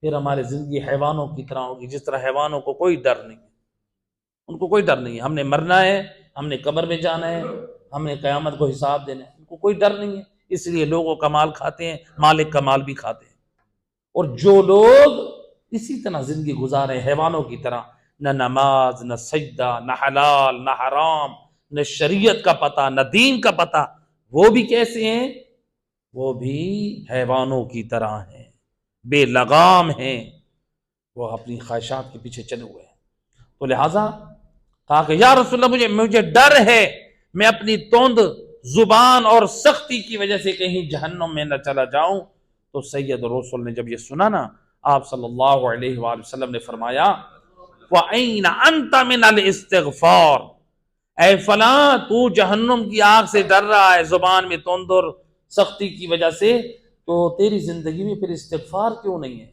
پھر ہماری زندگی حیوانوں کی طرح ہوگی، جس طرح حیوانوں کو کوئی ڈر نہیں ہے، ان کو کوئی ڈر نہیں ہے، ہم نے مرنا ہے، ہم نے قبر میں جانا ہے، ہم نے قیامت کو حساب دینا ہے، ان کو کوئی ڈر نہیں ہے، اس لیے لوگوں کا مال کھاتے ہیں، مالک کا مال بھی کھاتے ہیں۔ اور جو لوگ اسی طرح زندگی گزارے حیوانوں کی طرح، نہ نماز، نہ سجدہ، نہ حلال، نہ حرام، نہ شریعت کا پتہ، نہ دین کا پتہ، وہ بھی کیسے ہیں؟ وہ بھی حیوانوں کی طرح ہیں، بے لگام ہیں، وہ اپنی خواہشات کے پیچھے چلے ہوئے ہیں۔ تو لہٰذا کہا کہ یا رسول اللہ مجھے ڈر ہے میں اپنی توند زبان اور سختی کی وجہ سے کہیں جہنم میں نہ چلا جاؤں۔ تو سید رسول نے جب یہ سنا نا آپ صلی اللہ علیہ وآلہ وسلم نے فرمایا وَأَيْنَ أَنْتَ مِنَ الْإِسْتِغْفَارِ، اے فلاں تو جہنم کی آگ سے ڈر رہا ہے زبان میں تندر سختی کی وجہ سے، تو تیری زندگی میں پھر استغفار کیوں نہیں ہے؟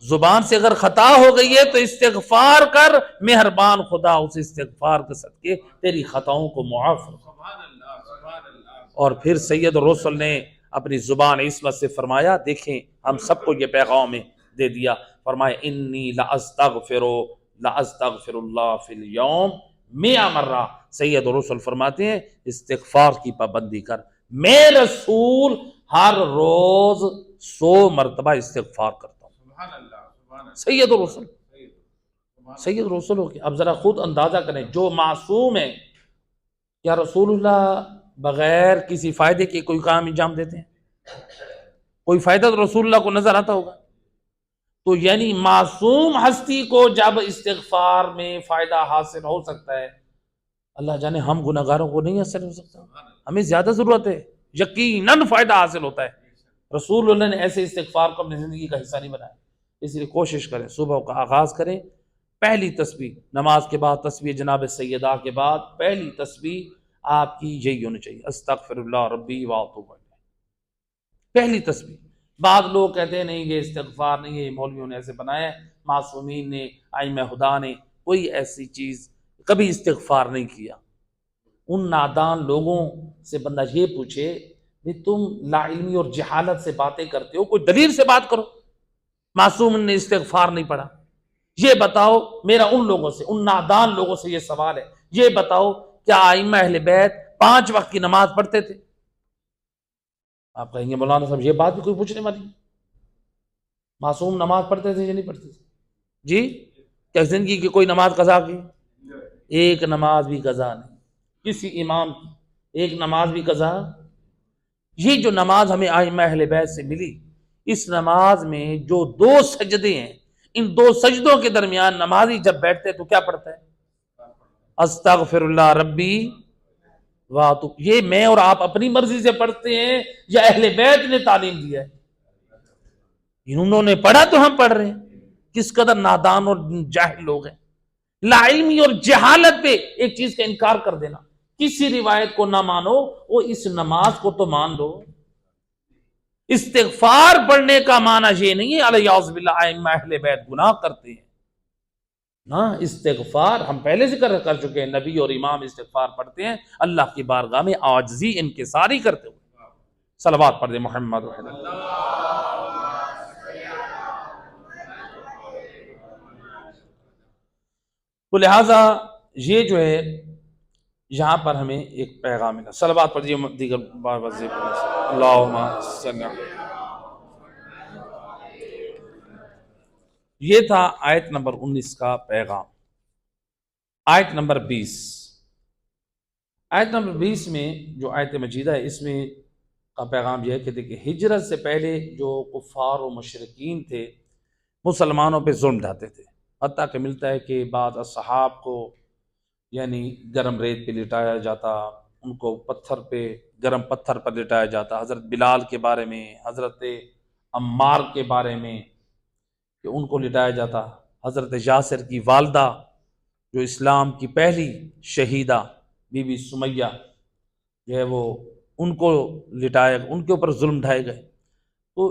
زبان سے اگر خطا ہو گئی ہے تو استغفار کر، مہربان خدا اس استغفار کے صدقے تیری خطاؤں کو معاف کر۔ اور پھر سید الرسل نے اپنی زبان عصمت سے فرمایا، دیکھیں ہم سب کو یہ پیغام میں دے دیا، فرمایا انی لاستغفر اللہ فی الیوم 100 مرہ۔ سید الرسل فرماتے ہیں استغفار کی پابندی کر، میں رسول ہر روز 100 مرتبہ استغفار کرتا ہوں۔ سید الرسل، سید الرسل ہو کے اب ذرا خود اندازہ کریں، جو معصوم ہے، کیا رسول اللہ بغیر کسی فائدے کے کوئی کام انجام دیتے ہیں؟ کوئی فائدہ تو رسول اللہ کو نظر آتا ہوگا۔ تو یعنی معصوم ہستی کو جب استغفار میں فائدہ حاصل ہو سکتا ہے، اللہ جانے ہم گناہگاروں کو نہیں حاصل ہو سکتا؟ ہمیں زیادہ ضرورت ہے، یقیناً فائدہ حاصل ہوتا ہے۔ رسول اللہ نے ایسے استغفار کو اپنی زندگی کا حصہ نہیں بنایا، اس لیے کوشش کریں صبح کا آغاز کریں، پہلی تسبیح نماز کے بعد، تسبیح جناب سیدہ کے بعد پہلی تسبیح آپ کی یہی ہونی چاہیے، استغفر اللہ ربی واتوب الیہ، پہلی تسبیح۔ بعض لوگ کہتے ہیں نہیں یہ استغفار نہیں ہے، یہ مولویوں نے ایسے بنایا ہے، معصومین نے، ائمہ خدا نے کوئی ایسی چیز کبھی استغفار نہیں کیا۔ ان نادان لوگوں سے بندہ یہ پوچھے کہ تم لا علمی اور جہالت سے باتیں کرتے ہو، کوئی دلیل سے بات کرو۔ معصوم نے استغفار نہیں پڑھا، یہ بتاؤ، میرا ان لوگوں سے، ان نادان لوگوں سے یہ سوال ہے، یہ بتاؤ کیا ائمہ اہل بیت 5 وقت کی نماز پڑھتے تھے؟ آپ کہیں گے مولانا صاحب یہ بات بھی کوئی پوچھنے والی؟ معصوم نماز پڑھتے تھے یا نہیں پڑھتے تھے؟ جی، کیا زندگی کی کوئی نماز قضا کی؟ ایک نماز بھی قضا نہیں، کسی امام کی ایک نماز بھی قضا۔ یہ جو نماز ہمیں ائمہ اہل بیت سے ملی، اس نماز میں جو 2 سجدے ہیں، ان 2 سجدوں کے درمیان نمازی جب بیٹھتے تو کیا پڑھتا ہے؟ استغفر اللہ ربی واتوب۔ یہ میں اور آپ اپنی مرضی سے پڑھتے ہیں یا اہل بیت نے تعلیم دیا ہے؟ انہوں نے پڑھا تو ہم پڑھ رہے ہیں۔ کس قدر نادان اور جاہل لوگ ہیں۔ لا علمی اور جہالت پہ ایک چیز کا انکار کر دینا، کسی روایت کو نہ مانو، وہ اس نماز کو تو مان لو۔ استغفار پڑھنے کا معنی یہ نہیں ہے الیاذ باللہ ائمہ اہل بیت گناہ کرتے ہیں، نہ، استغفار ہم پہلے ذکر کر چکے ہیں، نبی اور امام استغفار پڑھتے ہیں اللہ کی بارگاہ میں عاجزی انکساری کرتے ہوئے۔ صلوات پڑھ دیں محمد وحید۔ تو لہٰذا یہ جو ہے یہاں پر ہمیں ایک پیغام ملا۔ صلوات پڑھیے دیگر بار وظیف اللہم صلی علی۔ یہ تھا آیت نمبر 19 کا پیغام۔ آیت نمبر 20، آیت نمبر 20 میں جو آیت مجیدہ ہے، اس میں کا پیغام یہ ہے کہ دیکھیں ہجرت سے پہلے جو کفار و مشرکین تھے مسلمانوں پہ ظلم ڈھاتے تھے، حتیٰ کہ ملتا ہے کہ بعض اصحاب کو یعنی گرم ریت پہ لٹایا جاتا، ان کو پتھر پہ، گرم پتھر پر لٹایا جاتا۔ حضرت بلال کے بارے میں، حضرت عمار کے بارے میں کہ ان کو لٹایا جاتا، حضرت یاسر کی والدہ جو اسلام کی پہلی شہیدہ بی بی سمیہ جو ہے وہ ان کو لٹایا، ان کے اوپر ظلم ڈھائے گئے۔ تو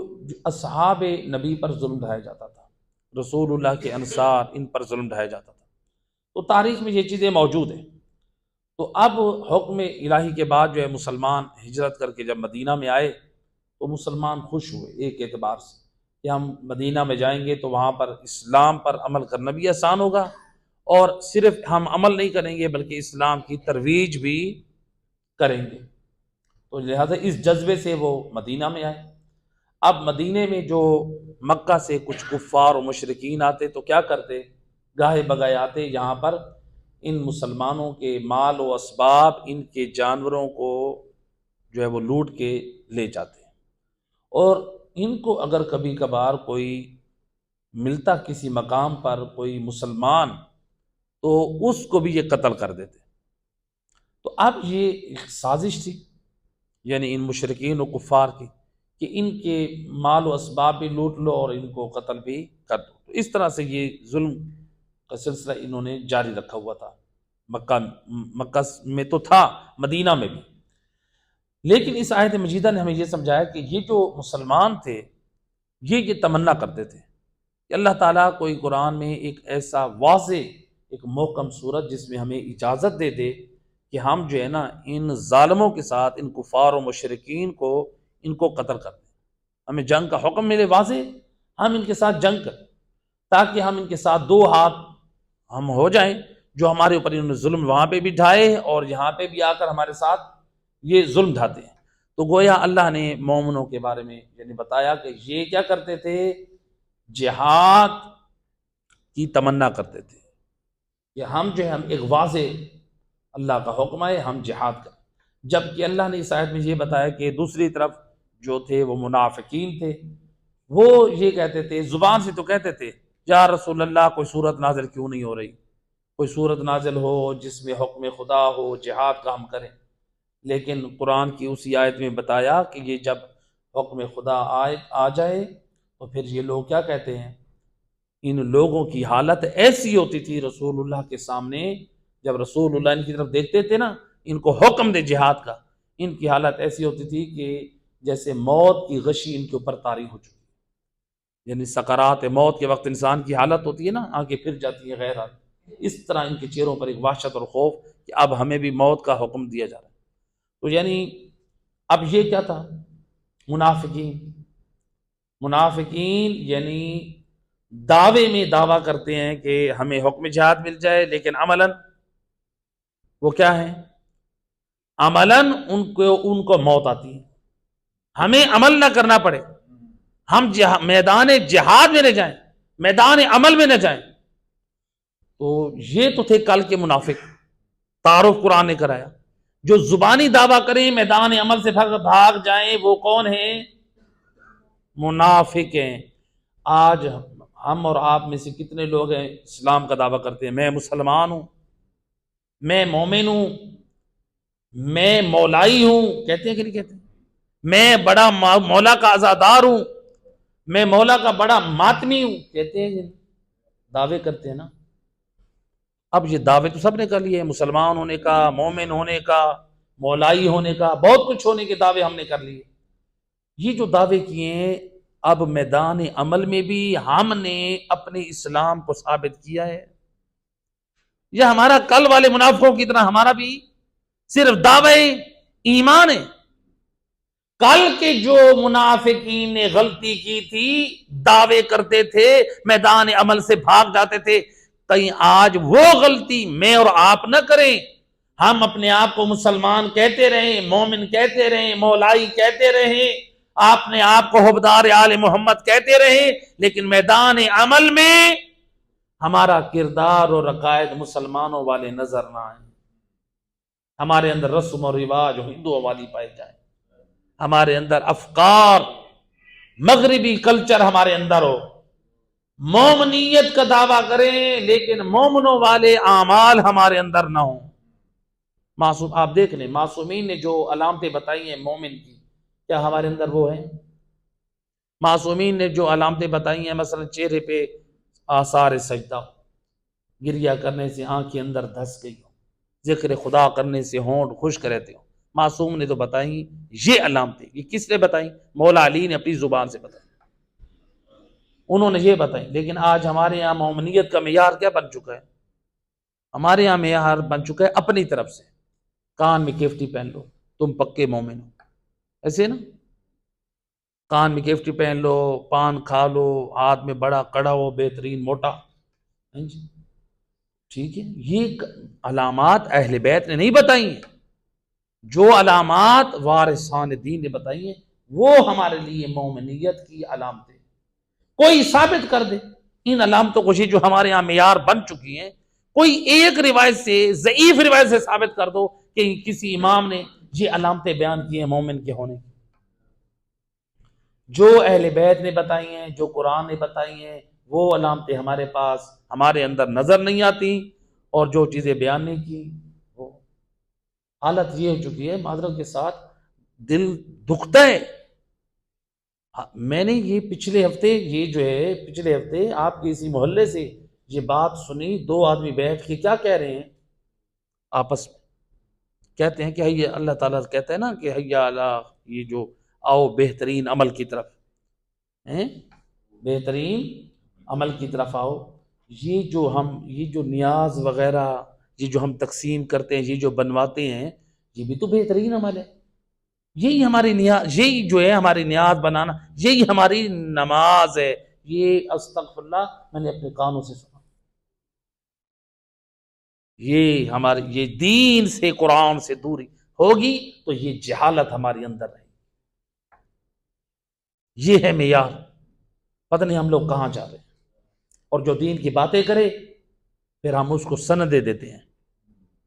اصحاب نبی پر ظلم ڈھایا جاتا تھا، رسول اللہ کے انصار ان پر ظلم ڈھایا جاتا تھا۔ تو تاریخ میں یہ چیزیں موجود ہیں۔ تو اب حکم الہی کے بعد جو ہے مسلمان ہجرت کر کے جب مدینہ میں آئے تو مسلمان خوش ہوئے ایک اعتبار سے کہ ہم مدینہ میں جائیں گے تو وہاں پر اسلام پر عمل کرنا بھی آسان ہوگا، اور صرف ہم عمل نہیں کریں گے بلکہ اسلام کی ترویج بھی کریں گے۔ تو لہٰذا اس جذبے سے وہ مدینہ میں آئے۔ اب مدینے میں جو مکہ سے کچھ کفار و مشرکین آتے تو کیا کرتے؟ گاہے بگائے آتے یہاں پر ان مسلمانوں کے مال و اسباب، ان کے جانوروں کو جو ہے وہ لوٹ کے لے جاتے ہیں، اور ان کو اگر کبھی کبھار کوئی ملتا کسی مقام پر کوئی مسلمان تو اس کو بھی یہ قتل کر دیتے۔ تو اب یہ ایک سازش تھی یعنی ان مشرکین و کفار کی کہ ان کے مال و اسباب بھی لوٹ لو اور ان کو قتل بھی کر دو. تو اس طرح سے یہ ظلم کا سلسلہ انہوں نے جاری رکھا ہوا تھا. مکہ میں تو تھا، مدینہ میں بھی. لیکن اس آیت مجیدہ نے ہمیں یہ سمجھایا کہ یہ جو مسلمان تھے یہ تمنا کرتے تھے کہ اللہ تعالیٰ کوئی قرآن میں ایک ایسا واضح ایک محکم صورت جس میں ہمیں اجازت دے دے کہ ہم جو ہے نا ان ظالموں کے ساتھ، ان کفار و مشرکین کو، ان کو قتل کر دیں. ہمیں جنگ کا حکم ملے واضح، ہم ان کے ساتھ جنگ کریں تاکہ ہم ان کے ساتھ دو ہاتھ ہم ہو جائیں. جو ہمارے اوپر انہوں نے ظلم وہاں پہ بھی ڈھائے اور یہاں پہ بھی آ کر ہمارے ساتھ یہ ظلم ڈھاتے ہیں. تو گویا اللہ نے مومنوں کے بارے میں یعنی بتایا کہ یہ کیا کرتے تھے، جہاد کی تمنا کرتے تھے کہ ہم جو ہے ہم ایک واضح اللہ کا حکم ہے ہم جہاد کریں. جبکہ اللہ نے اس آیت میں یہ بتایا کہ دوسری طرف جو تھے وہ منافقین تھے، وہ یہ کہتے تھے، زبان سے تو کہتے تھے یا رسول اللہ کوئی صورت نازل کیوں نہیں ہو رہی، کوئی صورت نازل ہو جس میں حکم خدا ہو، جہاد کا ہم کریں. لیکن قرآن کی اسی آیت میں بتایا کہ یہ جب حکم خدا آ جائے تو پھر یہ لوگ کیا کہتے ہیں. ان لوگوں کی حالت ایسی ہوتی تھی رسول اللہ کے سامنے، جب رسول اللہ ان کی طرف دیکھتے تھے نا، ان کو حکم دے جہاد کا، ان کی حالت ایسی ہوتی تھی کہ جیسے موت کی غشی ان کے اوپر طاری ہو چکی. یعنی سکرات موت کے وقت انسان کی حالت ہوتی ہے نا، آنکھیں پھر جاتی ہیں غیر حال، اس طرح ان کے چہروں پر ایک وحشت اور خوف کہ اب ہمیں بھی موت کا حکم دیا جا رہا ہے. تو یعنی اب یہ کیا تھا، منافقین یعنی دعوے میں دعویٰ کرتے ہیں کہ ہمیں حکم جہاد مل جائے، لیکن عملاً وہ کیا ہے، عملاً ان کو موت آتی ہے. ہمیں عمل نہ کرنا پڑے، ہم میدان جہاد میں نہ جائیں، میدان عمل میں نہ جائیں. تو یہ تو تھے کل کے منافق. تعارف قرآن نے کرایا. جو زبانی دعویٰ کریں میدان عمل سے بھاگ جائیں، وہ کون ہیں، منافق ہیں. آج ہم اور آپ میں سے کتنے لوگ ہیں اسلام کا دعویٰ کرتے ہیں، میں مسلمان ہوں، میں مومن ہوں، میں مولائی ہوں، کہتے ہیں کہ نہیں کہتے، میں بڑا مولا کا عزادار ہوں، میں مولا کا بڑا ماتمی ہوں، کہتے ہیں کہ دعوے کرتے ہیں نا. اب یہ دعوے تو سب نے کر لیے، مسلمان ہونے کا، مومن ہونے کا، مولائی ہونے کا، بہت کچھ ہونے کے دعوے ہم نے کر لیے. یہ جو دعوے کیے ہیں اب میدان عمل میں بھی ہم نے اپنے اسلام کو ثابت کیا ہے. یہ ہمارا کل والے منافقوں کی طرح ہمارا بھی صرف دعوے ایمان ہے. کل کے جو منافقین نے غلطی کی تھی، دعوے کرتے تھے، میدان عمل سے بھاگ جاتے تھے، کہیں آج وہ غلطی میں اور آپ نہ کریں. ہم اپنے آپ کو مسلمان کہتے رہیں، مومن کہتے رہیں، مولائی کہتے رہیں، آپ نے آپ کو حبدار آل محمد کہتے رہیں، لیکن میدان عمل میں ہمارا کردار اور عقائد مسلمانوں والے نظر نہ آئیں. ہمارے اندر رسم و رواج ہندوؤں والی پائے جائیں، ہمارے اندر افکار مغربی کلچر ہمارے اندر ہو. مومنیت کا دعویٰ کریں لیکن مومنوں والے اعمال ہمارے اندر نہ ہوں. معصوم آپ دیکھ لیں، معصومین نے جو علامتیں بتائی ہیں مومن کی، کیا ہمارے اندر وہ ہیں؟ معصومین نے جو علامتیں بتائی ہیں، مثلا چہرے پہ آثار سجدہ، گریہ کرنے سے آنکھ کے اندر دھس گئی ہو، ذکر خدا کرنے سے ہونٹ خشک رہتے ہو، معصوم نے تو بتائی یہ علامتیں. یہ کس نے بتائی؟ مولا علی نے اپنی زبان سے بتائی، انہوں نے یہ بتائی. لیکن آج ہمارے یہاں مومنیت کا معیار کیا بن چکا ہے؟ ہمارے یہاں معیار بن چکا ہے اپنی طرف سے، کان میں کیفٹی پہن لو تم پکے مومن ہو، ایسے نا، کان میں کیفٹی پہن لو، پان کھا لو، ہاتھ میں بڑا کڑا ہو بہترین موٹا. ٹھیک ہے، یہ علامات اہل بیت نے نہیں بتائی ہیں. جو علامات وارثان دین نے بتائی ہیں وہ ہمارے لیے مومنیت کی علامتیں. کوئی ثابت کر دے ان علامتوں کو، جو ہمارے یہاں معیار بن چکی ہیں، کوئی ایک روایت سے، ضعیف روایت سے ثابت کر دو کہ کسی امام نے یہ علامتیں بیان کی ہیں مومن کے ہونے کی. جو اہل بیت نے بتائی ہیں، جو قرآن نے بتائی ہیں، وہ علامتیں ہمارے پاس، ہمارے اندر نظر نہیں آتی. اور جو چیزیں بیان نہیں کی، وہ حالت یہ ہو چکی ہے، معذرت کے ساتھ دل دکھتا ہے میں نے یہ پچھلے ہفتے آپ کے اسی محلے سے یہ بات سنی، دو آدمی بیٹھ کے کیا کہہ رہے ہیں آپس میں، کہتے ہیں کہ اللہ تعالیٰ کہتا ہے نا کہ حیا اللہ، یہ جو آؤ بہترین عمل کی طرف، بہترین عمل کی طرف آؤ. یہ جو نیاز وغیرہ، یہ جو ہم تقسیم کرتے ہیں، یہ جو بنواتے ہیں، یہ بھی تو بہترین عمل ہے. یہی ہماری نیاز، یہی جو ہے ہماری نیاز بنانا، یہی ہماری نماز ہے. یہ استغفر اللہ میں نے اپنے کانوں سے سنا. یہ دین سے، قرآن سے دوری ہوگی تو یہ جہالت ہمارے اندر رہے. یہ ہے معیار. پتہ نہیں ہم لوگ کہاں جا رہے ہیں. اور جو دین کی باتیں کرے پھر ہم اس کو سندیں دیتے ہیں.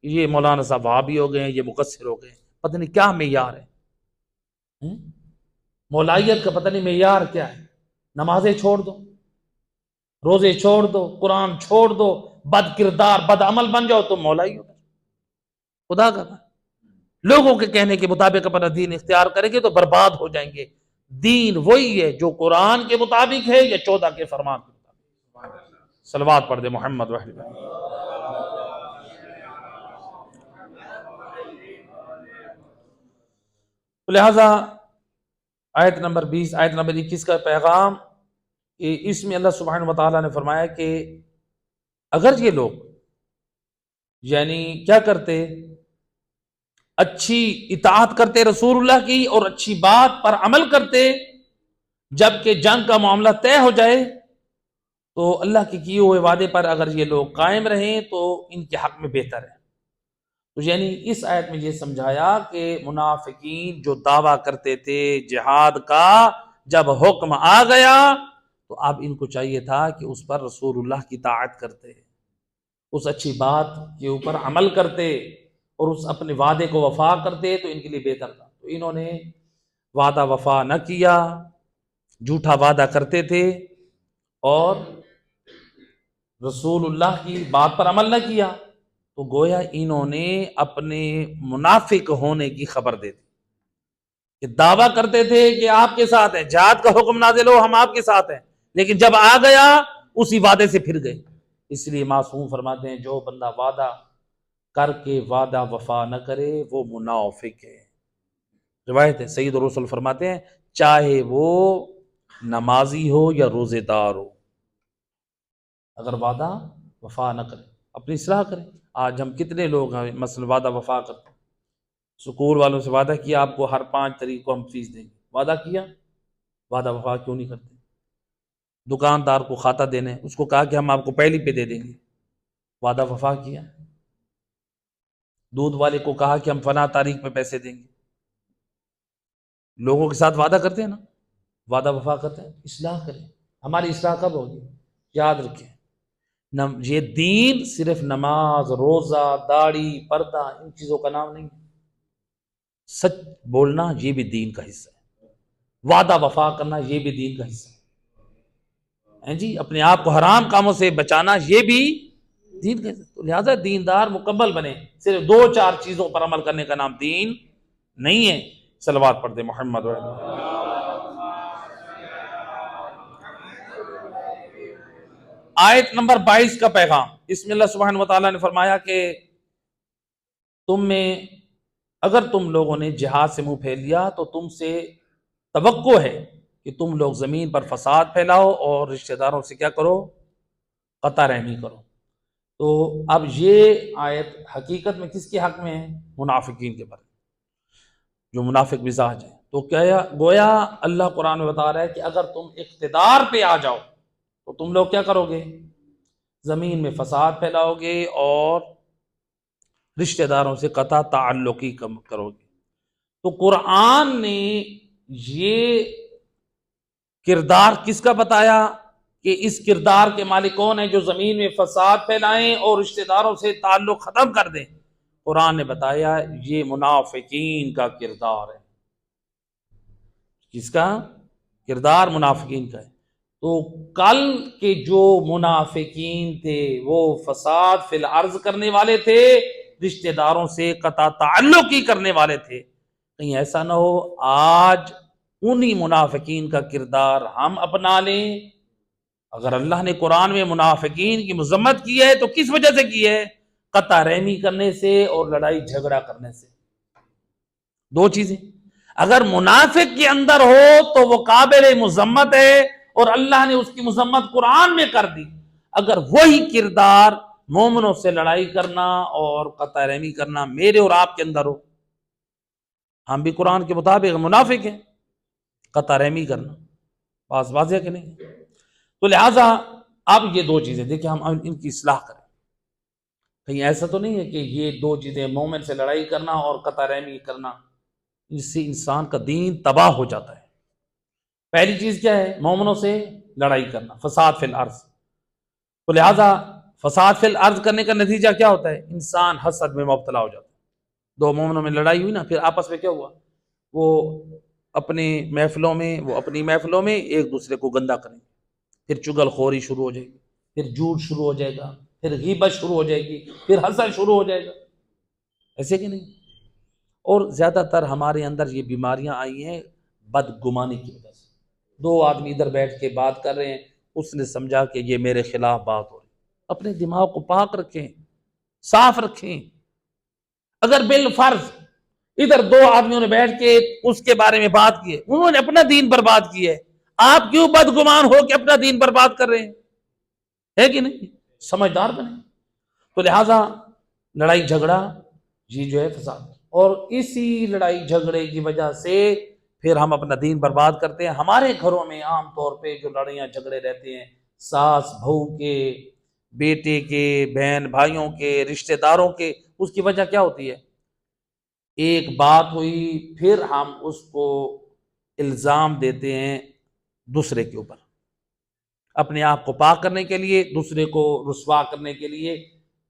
یہ مولانا صاحب وہابی ہو گئے ہیں، یہ مقصر ہو گئے ہیں. پتہ نہیں کیا معیار ہے. مولائیت کا پتہ نہیں معیار کیا ہے. نمازیں چھوڑ دو، روزے چھوڑ دو، قرآن چھوڑ دو، بد کردار بد عمل بن جاؤ، تم مولائی ہو. خدا کا لوگوں کے کہنے کے مطابق اپنا دین اختیار کریں گے تو برباد ہو جائیں گے. دین وہی ہے جو قرآن کے مطابق ہے یا 14 کے فرمان کے مطابق. صلوات پڑھ دے محمد وحید. لہذا آیت نمبر 20، آیت نمبر 21 کا پیغام، اس میں اللہ سبحانہ وتعالیٰ نے فرمایا کہ اگر یہ لوگ یعنی کیا کرتے، اچھی اطاعت کرتے رسول اللہ کی اور اچھی بات پر عمل کرتے، جبکہ جنگ کا معاملہ طے ہو جائے تو اللہ کے کیے ہوئے وعدے پر اگر یہ لوگ قائم رہیں تو ان کے حق میں بہتر ہے. تو یعنی اس آیت میں یہ سمجھایا کہ منافقین جو دعویٰ کرتے تھے جہاد کا، جب حکم آ گیا تو اب ان کو چاہیے تھا کہ اس پر رسول اللہ کی اطاعت کرتے، اس اچھی بات کے اوپر عمل کرتے اور اس اپنے وعدے کو وفا کرتے تو ان کے لیے بہتر تھا. تو انہوں نے وعدہ وفا نہ کیا، جھوٹا وعدہ کرتے تھے اور رسول اللہ کی بات پر عمل نہ کیا، تو گویا انہوں نے اپنے منافق ہونے کی خبر دے دی. کہ دعویٰ کرتے تھے کہ آپ کے ساتھ ہیں، جہاد کا حکم نازل ہو ہم آپ کے ساتھ ہیں، لیکن جب آ گیا اسی وعدے سے پھر گئے. اس لیے معصوم فرماتے ہیں جو بندہ وعدہ کر کے وعدہ وفا نہ کرے وہ منافق ہے. روایت ہے، سید رسول فرماتے ہیں چاہے وہ نمازی ہو یا روزے دار ہو، اگر وعدہ وفا نہ کرے اپنی اصلاح کرے. آج ہم کتنے لوگ ہیں مثلا وعدہ وفا کرتے ہیں. سکول والوں سے وعدہ کیا آپ کو ہر 5 تاریخ کو ہم فیس دیں گے، وعدہ کیا، وعدہ وفا کیوں نہیں کرتے. دکاندار کو کھاتا دینے، اس کو کہا کہ ہم آپ کو پہلی پہ دے دیں گے، وعدہ وفا کیا. دودھ والے کو کہا کہ ہم فلاں تاریخ پہ پیسے دیں گے. لوگوں کے ساتھ وعدہ کرتے ہیں نا، وعدہ وفا کرتے ہیں. اصلاح کریں. ہماری اصلاح کب ہوگی؟ یاد رکھیں یہ دین صرف نماز، روزہ، داڑھی، پردہ ان چیزوں کا نام نہیں. سچ بولنا یہ بھی دین کا حصہ ہے، وعدہ وفا کرنا یہ بھی دین کا حصہ ہے جی. اپنے آپ کو حرام کاموں سے بچانا یہ بھی دین کا حصہ. تو لہٰذا دیندار مکمل بنے، صرف 2-4 چیزوں پر عمل کرنے کا نام دین نہیں ہے. صلوات پڑھ دے محمد آیت نمبر 22 کا پیغام. اس میں اللہ سبحانہ وتعالیٰ نے فرمایا کہ تم میں اگر تم لوگوں نے جہاد سے منہ پھیر لیا تو تم سے توقع ہے کہ تم لوگ زمین پر فساد پھیلاؤ اور رشتہ داروں سے کیا کرو؟ قطع رحمی کرو. تو اب یہ آیت حقیقت میں کس کے حق میں ہے؟ منافقین کے بارے میں، جو منافق مزاج ہیں. تو کیا گویا اللہ قرآن میں بتا رہا ہے کہ اگر تم اقتدار پہ آ جاؤ تو تم لوگ کیا کرو گے؟ زمین میں فساد پھیلاؤ گے اور رشتہ داروں سے قطع تعلقی کرو گے. تو قرآن نے یہ کردار کس کا بتایا کہ اس کردار کے مالک کون ہیں جو زمین میں فساد پھیلائیں اور رشتہ داروں سے تعلق ختم کر دیں؟ قرآن نے بتایا یہ منافقین کا کردار ہے. کس کا کردار؟ منافقین کا ہے. تو کل کے جو منافقین تھے وہ فساد فی الارض کرنے والے تھے، رشتہ داروں سے قطع تعلق ہی کرنے والے تھے. کہیں ایسا نہ ہو آج انہی منافقین کا کردار ہم اپنا لیں۔ اگر اللہ نے قرآن میں منافقین کی مذمت کی ہے تو کس وجہ سے کی ہے؟ قطع رحمی کرنے سے اور لڑائی جھگڑا کرنے سے۔ دو چیزیں، اگر منافق کے اندر ہو تو وہ قابل مذمت ہے اور اللہ نے اس کی مذمت قرآن میں کر دی۔ اگر وہی کردار مومنوں سے لڑائی کرنا اور قطع رحمی کرنا میرے اور آپ کے اندر ہو، ہم بھی قرآن کے مطابق منافق ہیں، قطع رحمی کرنا بات واضح کہ نہیں؟ تو لہٰذا اب یہ دو چیزیں دیکھیں، ہم ان کی اصلاح کریں۔ کہیں ایسا تو نہیں ہے کہ یہ دو چیزیں، مومن سے لڑائی کرنا اور قطع رحمی کرنا، اس سے انسان کا دین تباہ ہو جاتا ہے۔ پہلی چیز کیا ہے؟ مومنوں سے لڑائی کرنا، فساد فی الارض۔ تو لہٰذا فساد فی الارض کرنے کا نتیجہ کیا ہوتا ہے؟ انسان حسد میں مبتلا ہو جاتا ہے۔ دو مومنوں میں لڑائی ہوئی نا، پھر آپس میں کیا ہوا؟ وہ اپنی محفلوں میں ایک دوسرے کو گندا کریں گے، پھر چگل خوری شروع ہو جائے گی، پھر جھوٹ شروع ہو جائے گا، پھر غیبت شروع ہو جائے گی، پھر حسد شروع ہو جائے گا، ایسے کہ نہیں؟ اور زیادہ تر ہمارے اندر یہ بیماریاں آئی ہیں بدگمانی کی وجہ سے۔ دو آدمی ادھر بیٹھ کے بات کر رہے ہیں، اس نے سمجھا کہ یہ میرے خلاف بات ہو رہی۔ اپنے دماغ کو پاک رکھیں، صاف رکھیں۔ اگر بالفرض ادھر دو آدمیوں نے بیٹھ کے اس کے بارے میں بات کی ہے، انہوں نے اپنا دین برباد کیا ہے، آپ کیوں بدگمان ہو کے اپنا دین برباد کر رہے ہیں؟ ہے کہ نہیں؟ سمجھدار بنے۔ تو لہٰذا لڑائی جھگڑا یہ جو ہے فساد، اور اسی لڑائی جھگڑے کی وجہ سے پھر ہم اپنا دین برباد کرتے ہیں۔ ہمارے گھروں میں عام طور پہ جو لڑائیاں جھگڑے رہتے ہیں، ساس بہو کے، بیٹے کے، بہن بھائیوں کے، رشتہ داروں کے، اس کی وجہ کیا ہوتی ہے؟ ایک بات ہوئی، پھر ہم اس کو الزام دیتے ہیں دوسرے کے اوپر، اپنے آپ کو پاک کرنے کے لیے، دوسرے کو رسوا کرنے کے لیے۔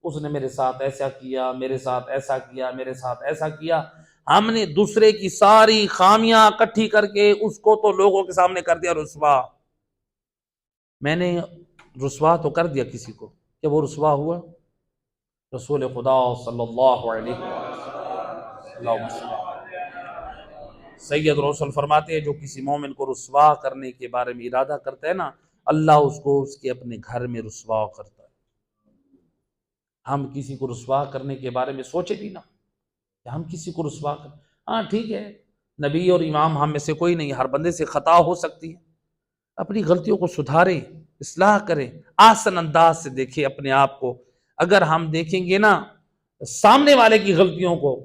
اس نے میرے ساتھ ایسا کیا، میرے ساتھ ایسا کیا، میرے ساتھ ایسا کیا۔ ہم نے دوسرے کی ساری خامیاں اکٹھی کر کے اس کو تو لوگوں کے سامنے کر دیا رسوا۔ میں نے رسوا تو کر دیا کسی کو، کہ وہ رسوا ہوا؟ رسول خدا صلی اللہ علیہ وسلم سید رسول فرماتے ہیں، جو کسی مومن کو رسوا کرنے کے بارے میں ارادہ کرتا ہے نا، اللہ اس کو اس کے اپنے گھر میں رسوا کرتا ہے۔ ہم کسی کو رسوا کرنے کے بارے میں سوچے بھی نا کہ ہم کسی کو رسوا کریں۔ ہاں ٹھیک ہے، نبی اور امام ہم میں سے کوئی نہیں، ہر بندے سے خطا ہو سکتی ہے، اپنی غلطیوں کو سدھاریں، اصلاح کریں، آسن انداز سے دیکھیں اپنے آپ کو۔ اگر ہم دیکھیں گے نا سامنے والے کی غلطیوں کو،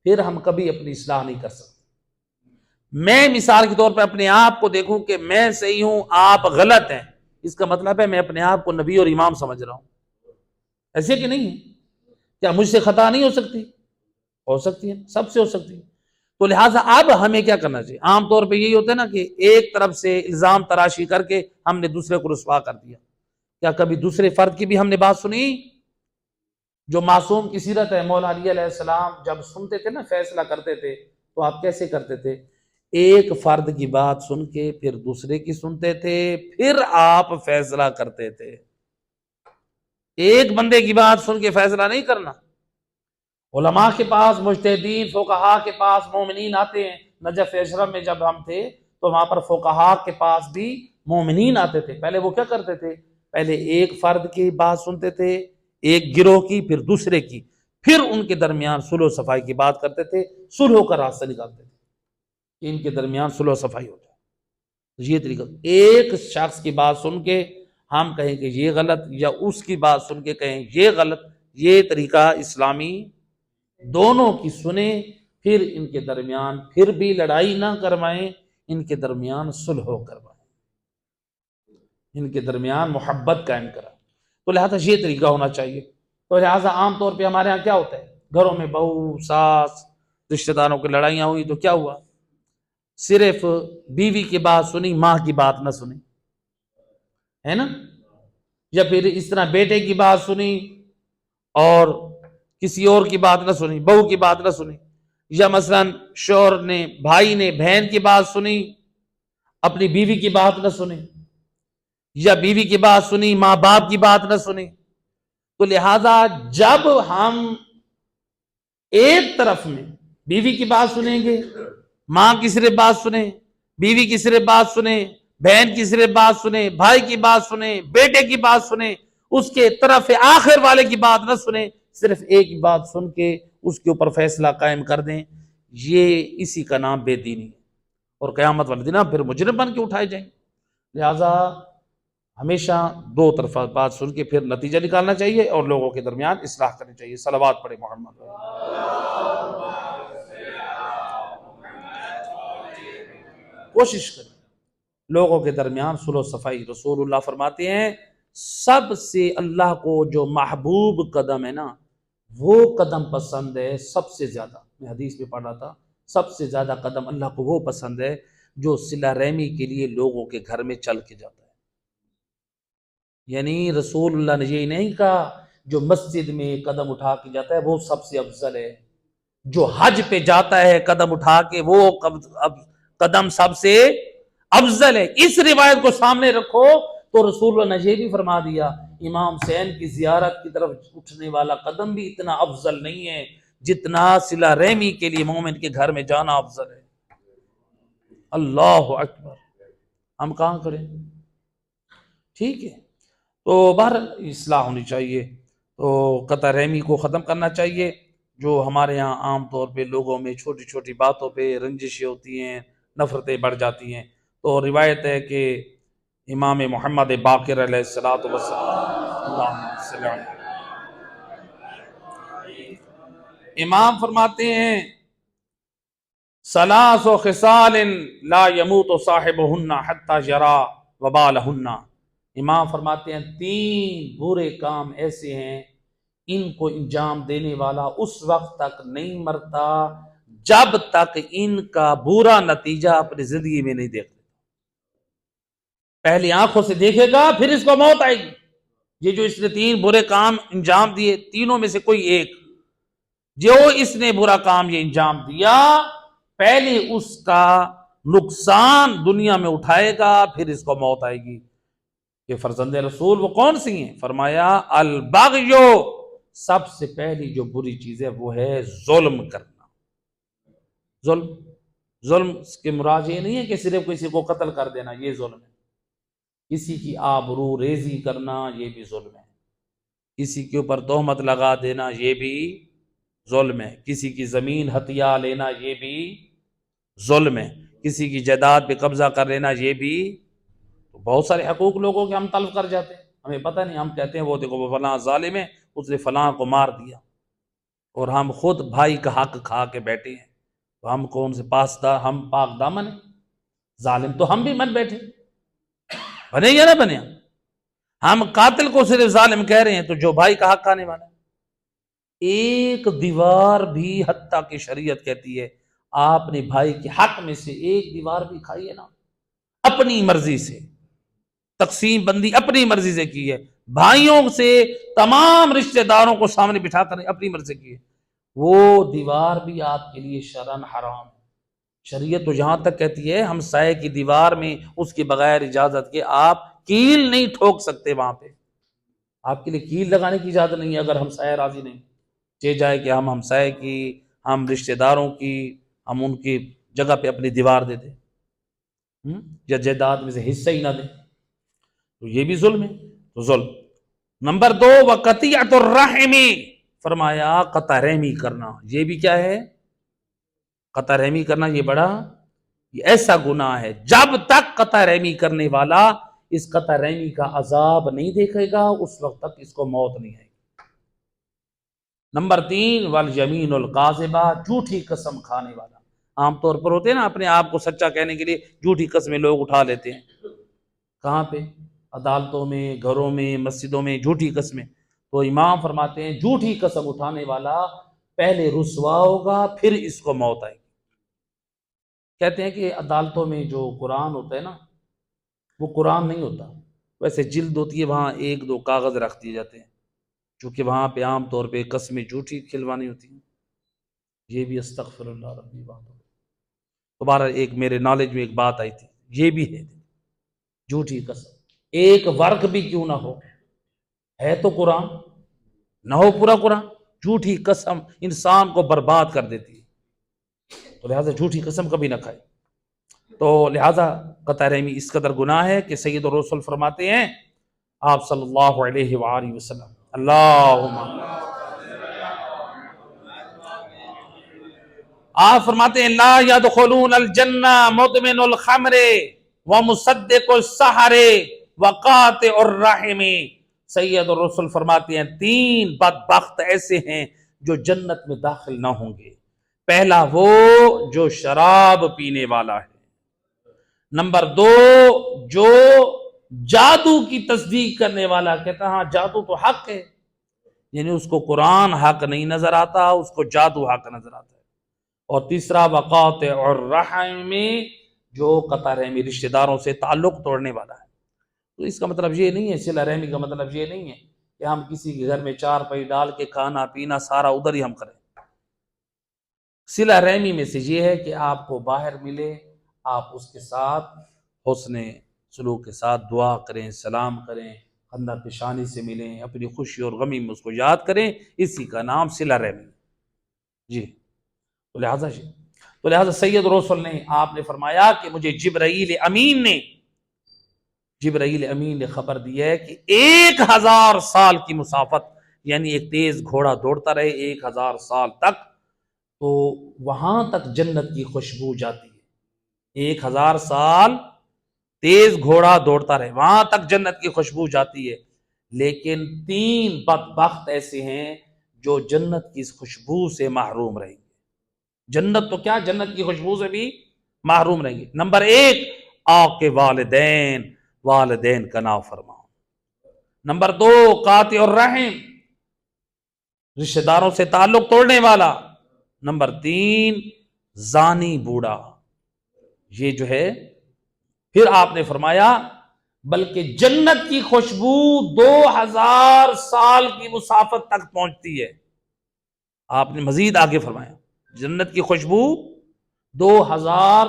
پھر ہم کبھی اپنی اصلاح نہیں کر سکتے۔ میں مثال کے طور پہ اپنے آپ کو دیکھوں کہ میں صحیح ہوں، آپ غلط ہیں، اس کا مطلب ہے میں اپنے آپ کو نبی اور امام سمجھ رہا ہوں، ایسے کہ نہیں ہے؟ کیا مجھ سے خطا نہیں ہو سکتی؟ ہو سکتی ہے، سب سے ہو سکتی ہے۔ تو لہٰذا اب ہمیں کیا کرنا چاہیے؟ عام طور پہ یہی ہوتا ہے نا کہ ایک طرف سے الزام تراشی کر کے ہم نے دوسرے کو رسوا کر دیا۔ کیا کبھی دوسرے فرد کی بھی ہم نے بات سنی؟ جو معصوم کی سیرت ہے، مولا علی علیہ السلام جب سنتے تھے نا، فیصلہ کرتے تھے، تو آپ کیسے کرتے تھے؟ ایک فرد کی بات سن کے پھر دوسرے کی سنتے تھے، پھر آپ فیصلہ کرتے تھے۔ ایک بندے کی بات سن کے فیصلہ نہیں کرنا۔ علماء کے پاس، مجتہدین فقہاء کے پاس مومنین آتے ہیں۔ نجف اشرف میں جب ہم تھے تو وہاں پر فقہاء کے پاس بھی مومنین آتے تھے۔ پہلے وہ کیا کرتے تھے؟ پہلے ایک فرد کی بات سنتے تھے، ایک گروہ کی، پھر دوسرے کی، پھر ان کے درمیان صلح و صفائی کی بات کرتے تھے، صلح کا راستہ نکالتے تھے کہ ان کے درمیان صلح و صفائی ہو جائے۔ یہ طریقہ، ایک شخص کی بات سن کے ہم کہیں کہ یہ غلط، یا اس کی بات سن کے کہیں یہ غلط، یہ طریقہ اسلامی دونوں کی سنیں، پھر ان کے درمیان پھر بھی لڑائی نہ کروائیں، ان کے درمیان صلح کروائیں، ان کے درمیان محبت قائم کرائیں۔ تو لہٰذا یہ طریقہ ہونا چاہیے۔ تو لہٰذا عام طور پہ ہمارے ہاں کیا ہوتا ہے؟ گھروں میں بہو ساس رشتہ داروں کی لڑائیاں ہوئی تو کیا ہوا؟ صرف بیوی کی بات سنی، ماں کی بات نہ سنی، ہے نا؟ یا پھر اس طرح بیٹے کی بات سنی اور کسی اور کی بات نہ سنی، بہو کی بات نہ سنی، یا مثلا شوہر نے، بھائی نے بہن کی بات سنی، اپنی بیوی کی بات نہ سنی، یا بیوی کی بات سنی، ماں باپ کی بات نہ سنی۔ تو لہذا جب ہم ایک طرف میں بیوی کی بات سنیں گے، ماں کی صرف بات سنیں، بیوی کی صرف بات سنیں، بہن کی صرف بات سنیں، بھائی کی بات سنیں، بیٹے کی بات سنیں، اس کے طرف آخر والے کی بات نہ سنیں، صرف ایک ہی بات سن کے اس کے اوپر فیصلہ قائم کر دیں، یہ اسی کا نام بے دینی ہے، اور قیامت والے دن پھر مجرم بن کے اٹھائے جائیں۔ لہذا ہمیشہ دو طرفہ بات سن کے پھر نتیجہ نکالنا چاہیے اور لوگوں کے درمیان اصلاح کرنی چاہیے۔ صلوات پڑھے محمد۔ کوشش کریں لوگوں کے درمیان صلح و صفائی۔ رسول اللہ فرماتے ہیں سب سے اللہ کو جو محبوب قدم ہے نا، وہ قدم پسند ہے سب سے زیادہ، میں حدیث میں پڑھ رہا تھا، سب سے زیادہ قدم اللہ کو وہ پسند ہے جو صلہ رحمی کے لیے لوگوں کے گھر میں چل کے جاتا ہے۔ یعنی رسول اللہ نے یہ نہیں کہا جو مسجد میں قدم اٹھا کے جاتا ہے وہ سب سے افضل ہے، جو حج پہ جاتا ہے قدم اٹھا کے وہ قدم سب سے افضل ہے۔ اس روایت کو سامنے رکھو تو رسول اللہ نے یہ بھی فرما دیا امام حسین کی زیارت کی طرف اٹھنے والا قدم بھی اتنا افضل نہیں ہے جتنا صلہ رحمی کے لیے مومن کے گھر میں جانا افضل ہے۔ اللہ اکبر، ہم کہاں کریں؟ ٹھیک ہے، تو بہرحال اصلاح ہونی چاہیے، تو قطع رحمی کو ختم کرنا چاہیے۔ جو ہمارے ہاں عام طور پہ لوگوں میں چھوٹی چھوٹی باتوں پہ رنجشیں ہوتی ہیں، نفرتیں بڑھ جاتی ہیں، تو روایت ہے کہ امام محمد باقر علیہ الصلوۃ والسلام، اللہم صل علی، امام فرماتے ہیں ثلاث خصال لا يموت صاحبهن حتى يرى وبالهن، امام فرماتے ہیں تین برے کام ایسے ہیں ان کو انجام دینے والا اس وقت تک نہیں مرتا جب تک ان کا برا نتیجہ اپنی زندگی میں نہیں دیکھتا۔ پہلی آنکھوں سے دیکھے گا پھر اس کو موت آئے گی۔ یہ جو اس نے تین برے کام انجام دیے، تینوں میں سے کوئی ایک جو اس نے برا کام یہ انجام دیا، پہلے اس کا نقصان دنیا میں اٹھائے گا پھر اس کو موت آئے گی۔ یہ فرزند رسول وہ کون سی ہیں؟ فرمایا البغیو، سب سے پہلی جو بری چیز ہے وہ ہے ظلم کرنا۔ ظلم، ظلم کے مراد یہ نہیں ہے کہ صرف کسی کو قتل کر دینا، یہ ظلم ہے۔ کسی کی آبرو ریزی کرنا یہ بھی ظلم ہے، کسی کے اوپر تہمت لگا دینا یہ بھی ظلم ہے، کسی کی زمین ہتھیا لینا یہ بھی ظلم ہے، کسی کی جائیداد پہ قبضہ کر لینا یہ بھی، بہت سارے حقوق لوگوں کے ہم تلف کر جاتے ہیں، ہمیں پتہ نہیں، ہم کہتے ہیں وہ دیکھو وہ فلاں ظالم ہے اس نے فلاں کو مار دیا، اور ہم خود بھائی کا حق کھا کے بیٹھے ہیں، تو ہم کون سے ہم پاک دامن ہیں؟ ظالم تو ہم بھی من بیٹھے، بنے یا نہ بنے؟ ہم قاتل کو صرف ظالم کہہ رہے ہیں تو جو بھائی کا حق کھانے والا ہے، ایک دیوار بھی حتیٰ کہ شریعت کہتی ہے آپ نے بھائی کے حق میں سے ایک دیوار بھی کھائی ہے نا، اپنی مرضی سے تقسیم بندی اپنی مرضی سے کی ہے، بھائیوں سے تمام رشتہ داروں کو سامنے بٹھا کر اپنی مرضی سے کی ہے، وہ دیوار بھی آپ کے لیے شرعاً حرام ہے۔ شریعت تو یہاں تک کہتی ہے ہمسائے کی دیوار میں اس کے بغیر اجازت کے آپ کیل نہیں ٹھوک سکتے، وہاں پہ آپ کے لیے کیل لگانے کی اجازت نہیں ہے اگر ہمسائے راضی نہیں، چاہے جائے کہ ہم ہمسائے کی، ہم رشتہ داروں کی، ہم ان کی جگہ پہ اپنی دیوار دے دیں یا جائیداد میں سے حصہ ہی نہ دیں، تو یہ بھی ظلم ہے۔ تو ظلم نمبر 2 وقطیعۃ الرحم، فرمایا قطع رحمی کرنا، یہ بھی کیا ہے؟ قطع رحمی کرنا یہ بڑا، یہ ایسا گناہ ہے جب تک قطع رحمی کرنے والا اس قطع رحمی کا عذاب نہیں دیکھے گا اس وقت تک اس کو موت نہیں آئے گی۔ نمبر 3 والیمین القاذبہ، جھوٹی قسم کھانے والا۔ عام طور پر ہوتے ہیں نا اپنے آپ کو سچا کہنے کے لیے جھوٹی قسمیں لوگ اٹھا لیتے ہیں، کہاں پہ؟ عدالتوں میں، گھروں میں، مسجدوں میں جھوٹی قسمیں۔ تو امام فرماتے ہیں جھوٹی قسم اٹھانے والا پہلے رسوا ہوگا پھر اس کو موت آئے گی۔ کہتے ہیں کہ عدالتوں میں جو قرآن ہوتا ہے نا وہ قرآن نہیں ہوتا، ویسے جلد ہوتی ہے، وہاں 1-2 کاغذ رکھ دیے جاتے ہیں، چونکہ وہاں پہ عام طور پہ قسمیں جھوٹی کھلوانی ہوتی ہیں، یہ بھی استغفر اللہ ربی بات ہو۔ دوبارہ ایک میرے نالج میں ایک بات آئی تھی، یہ بھی ہے جھوٹی قسم، ایک ورق بھی کیوں نہ ہو، ہے تو قرآن، نہ ہو پورا قرآن، جھوٹی قسم انسان کو برباد کر دیتی ہے، تو لہٰذا جھوٹی قسم کبھی نہ کھائے۔ تو لہٰذا قطع رحمی اس قدر گناہ ہے کہ سید الرسول فرماتے ہیں آپ صلی اللہ علیہ وآلہ وسلم، اللہم، آپ فرماتے ہیں لا يدخلون الجنہ مدمن الخمر ومصدق السحر وقاطع الرحم۔ سید الرسول فرماتے ہیں تین بدبخت ایسے ہیں جو جنت میں داخل نہ ہوں گے۔ پہلا وہ جو شراب پینے والا ہے، نمبر دو جو جادو کی تصدیق کرنے والا، کہتا ہاں جادو تو حق ہے، یعنی اس کو قرآن حق نہیں نظر آتا، اس کو جادو حق نظر آتا ہے، اور تیسرا وقاطع الرحم جو قطع رحمی رشتہ داروں سے تعلق توڑنے والا ہے۔ تو اس کا مطلب یہ نہیں ہے، صلہ رحمی کا مطلب یہ نہیں ہے کہ ہم کسی کے گھر میں چار پائی ڈال کے کھانا پینا سارا ادھر ہی ہم کریں۔ صلہ رحمی میں سے یہ ہے کہ آپ کو باہر ملے، آپ اس کے ساتھ حسن سلوک کے ساتھ دعا کریں، سلام کریں، خندہ پیشانی سے ملیں، اپنی خوشی اور غمی میں اس کو یاد کریں، اسی کا نام صلہ رحمی۔ جی تو لہٰذا سید رسول نے، آپ نے فرمایا کہ مجھے جبرائیل امین نے خبر دی ہے کہ 1000 سال کی مسافت، یعنی ایک تیز گھوڑا دوڑتا رہے 1000 سال تک، تو وہاں تک جنت کی خوشبو جاتی ہے۔ 1000 سال تیز گھوڑا دوڑتا رہے، وہاں تک جنت کی خوشبو جاتی ہے، لیکن 3 بدبخت ایسے ہیں جو جنت کی اس خوشبو سے محروم رہیں گے۔ جنت تو کیا، جنت کی خوشبو سے بھی محروم رہیں گے۔ نمبر 1 آپ کے والدین کا نافرمان۔ نمبر 2 قاطع الرحم، رشتہ داروں سے تعلق توڑنے والا۔ نمبر 3 زانی بوڑھا۔ یہ جو ہے، پھر آپ نے فرمایا بلکہ جنت کی خوشبو 2000 سال کی مسافت تک پہنچتی ہے۔ آپ نے مزید آگے فرمایا جنت کی خوشبو 2000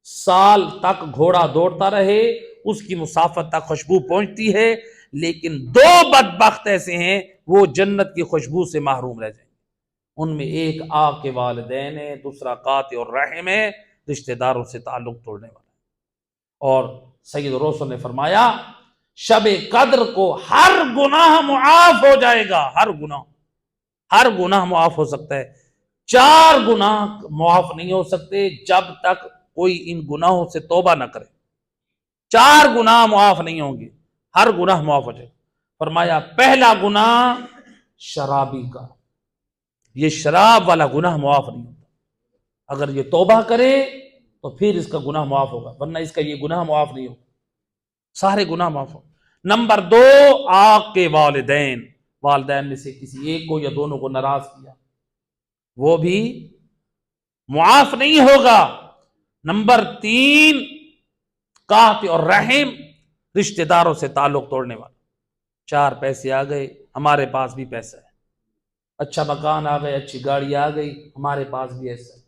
سال تک گھوڑا دوڑتا رہے، اس کی مسافت تک خوشبو پہنچتی ہے، لیکن 2 بدبخت ایسے ہیں وہ جنت کی خوشبو سے محروم رہ جائیں گے۔ ان میں ایک آپ کے والدین ہے، دوسرا قاطع الرحم ہے، رشتہ داروں سے تعلق توڑنے والا ہے۔ اور سید رسول نے فرمایا شب قدر کو ہر گناہ معاف ہو جائے گا، ہر گناہ معاف ہو سکتا ہے، 4 گناہ معاف نہیں ہو سکتے جب تک کوئی ان گناہوں سے توبہ نہ کرے۔ 4 گناہ معاف نہیں ہوں گے، ہر گناہ معاف ہو جائے گا۔ فرمایا پہلا گناہ شرابی کا، یہ شراب والا گناہ معاف نہیں ہوتا، اگر یہ توبہ کرے تو پھر اس کا گناہ معاف ہوگا، ورنہ اس کا یہ گناہ معاف نہیں ہوگا، سارے گناہ معاف ہو۔ نمبر 2 آپ کے والدین میں سے کسی ایک کو یا دونوں کو ناراض کیا، وہ بھی معاف نہیں ہوگا۔ نمبر 3 قاطع الرحم، رشتہ داروں سے تعلق توڑنے والا۔ 4 پیسے آ گئے، ہمارے پاس بھی پیسہ ہے، اچھا مکان آ گئے، اچھی گاڑی آ گئی، ہمارے پاس بھی ایسا ہے،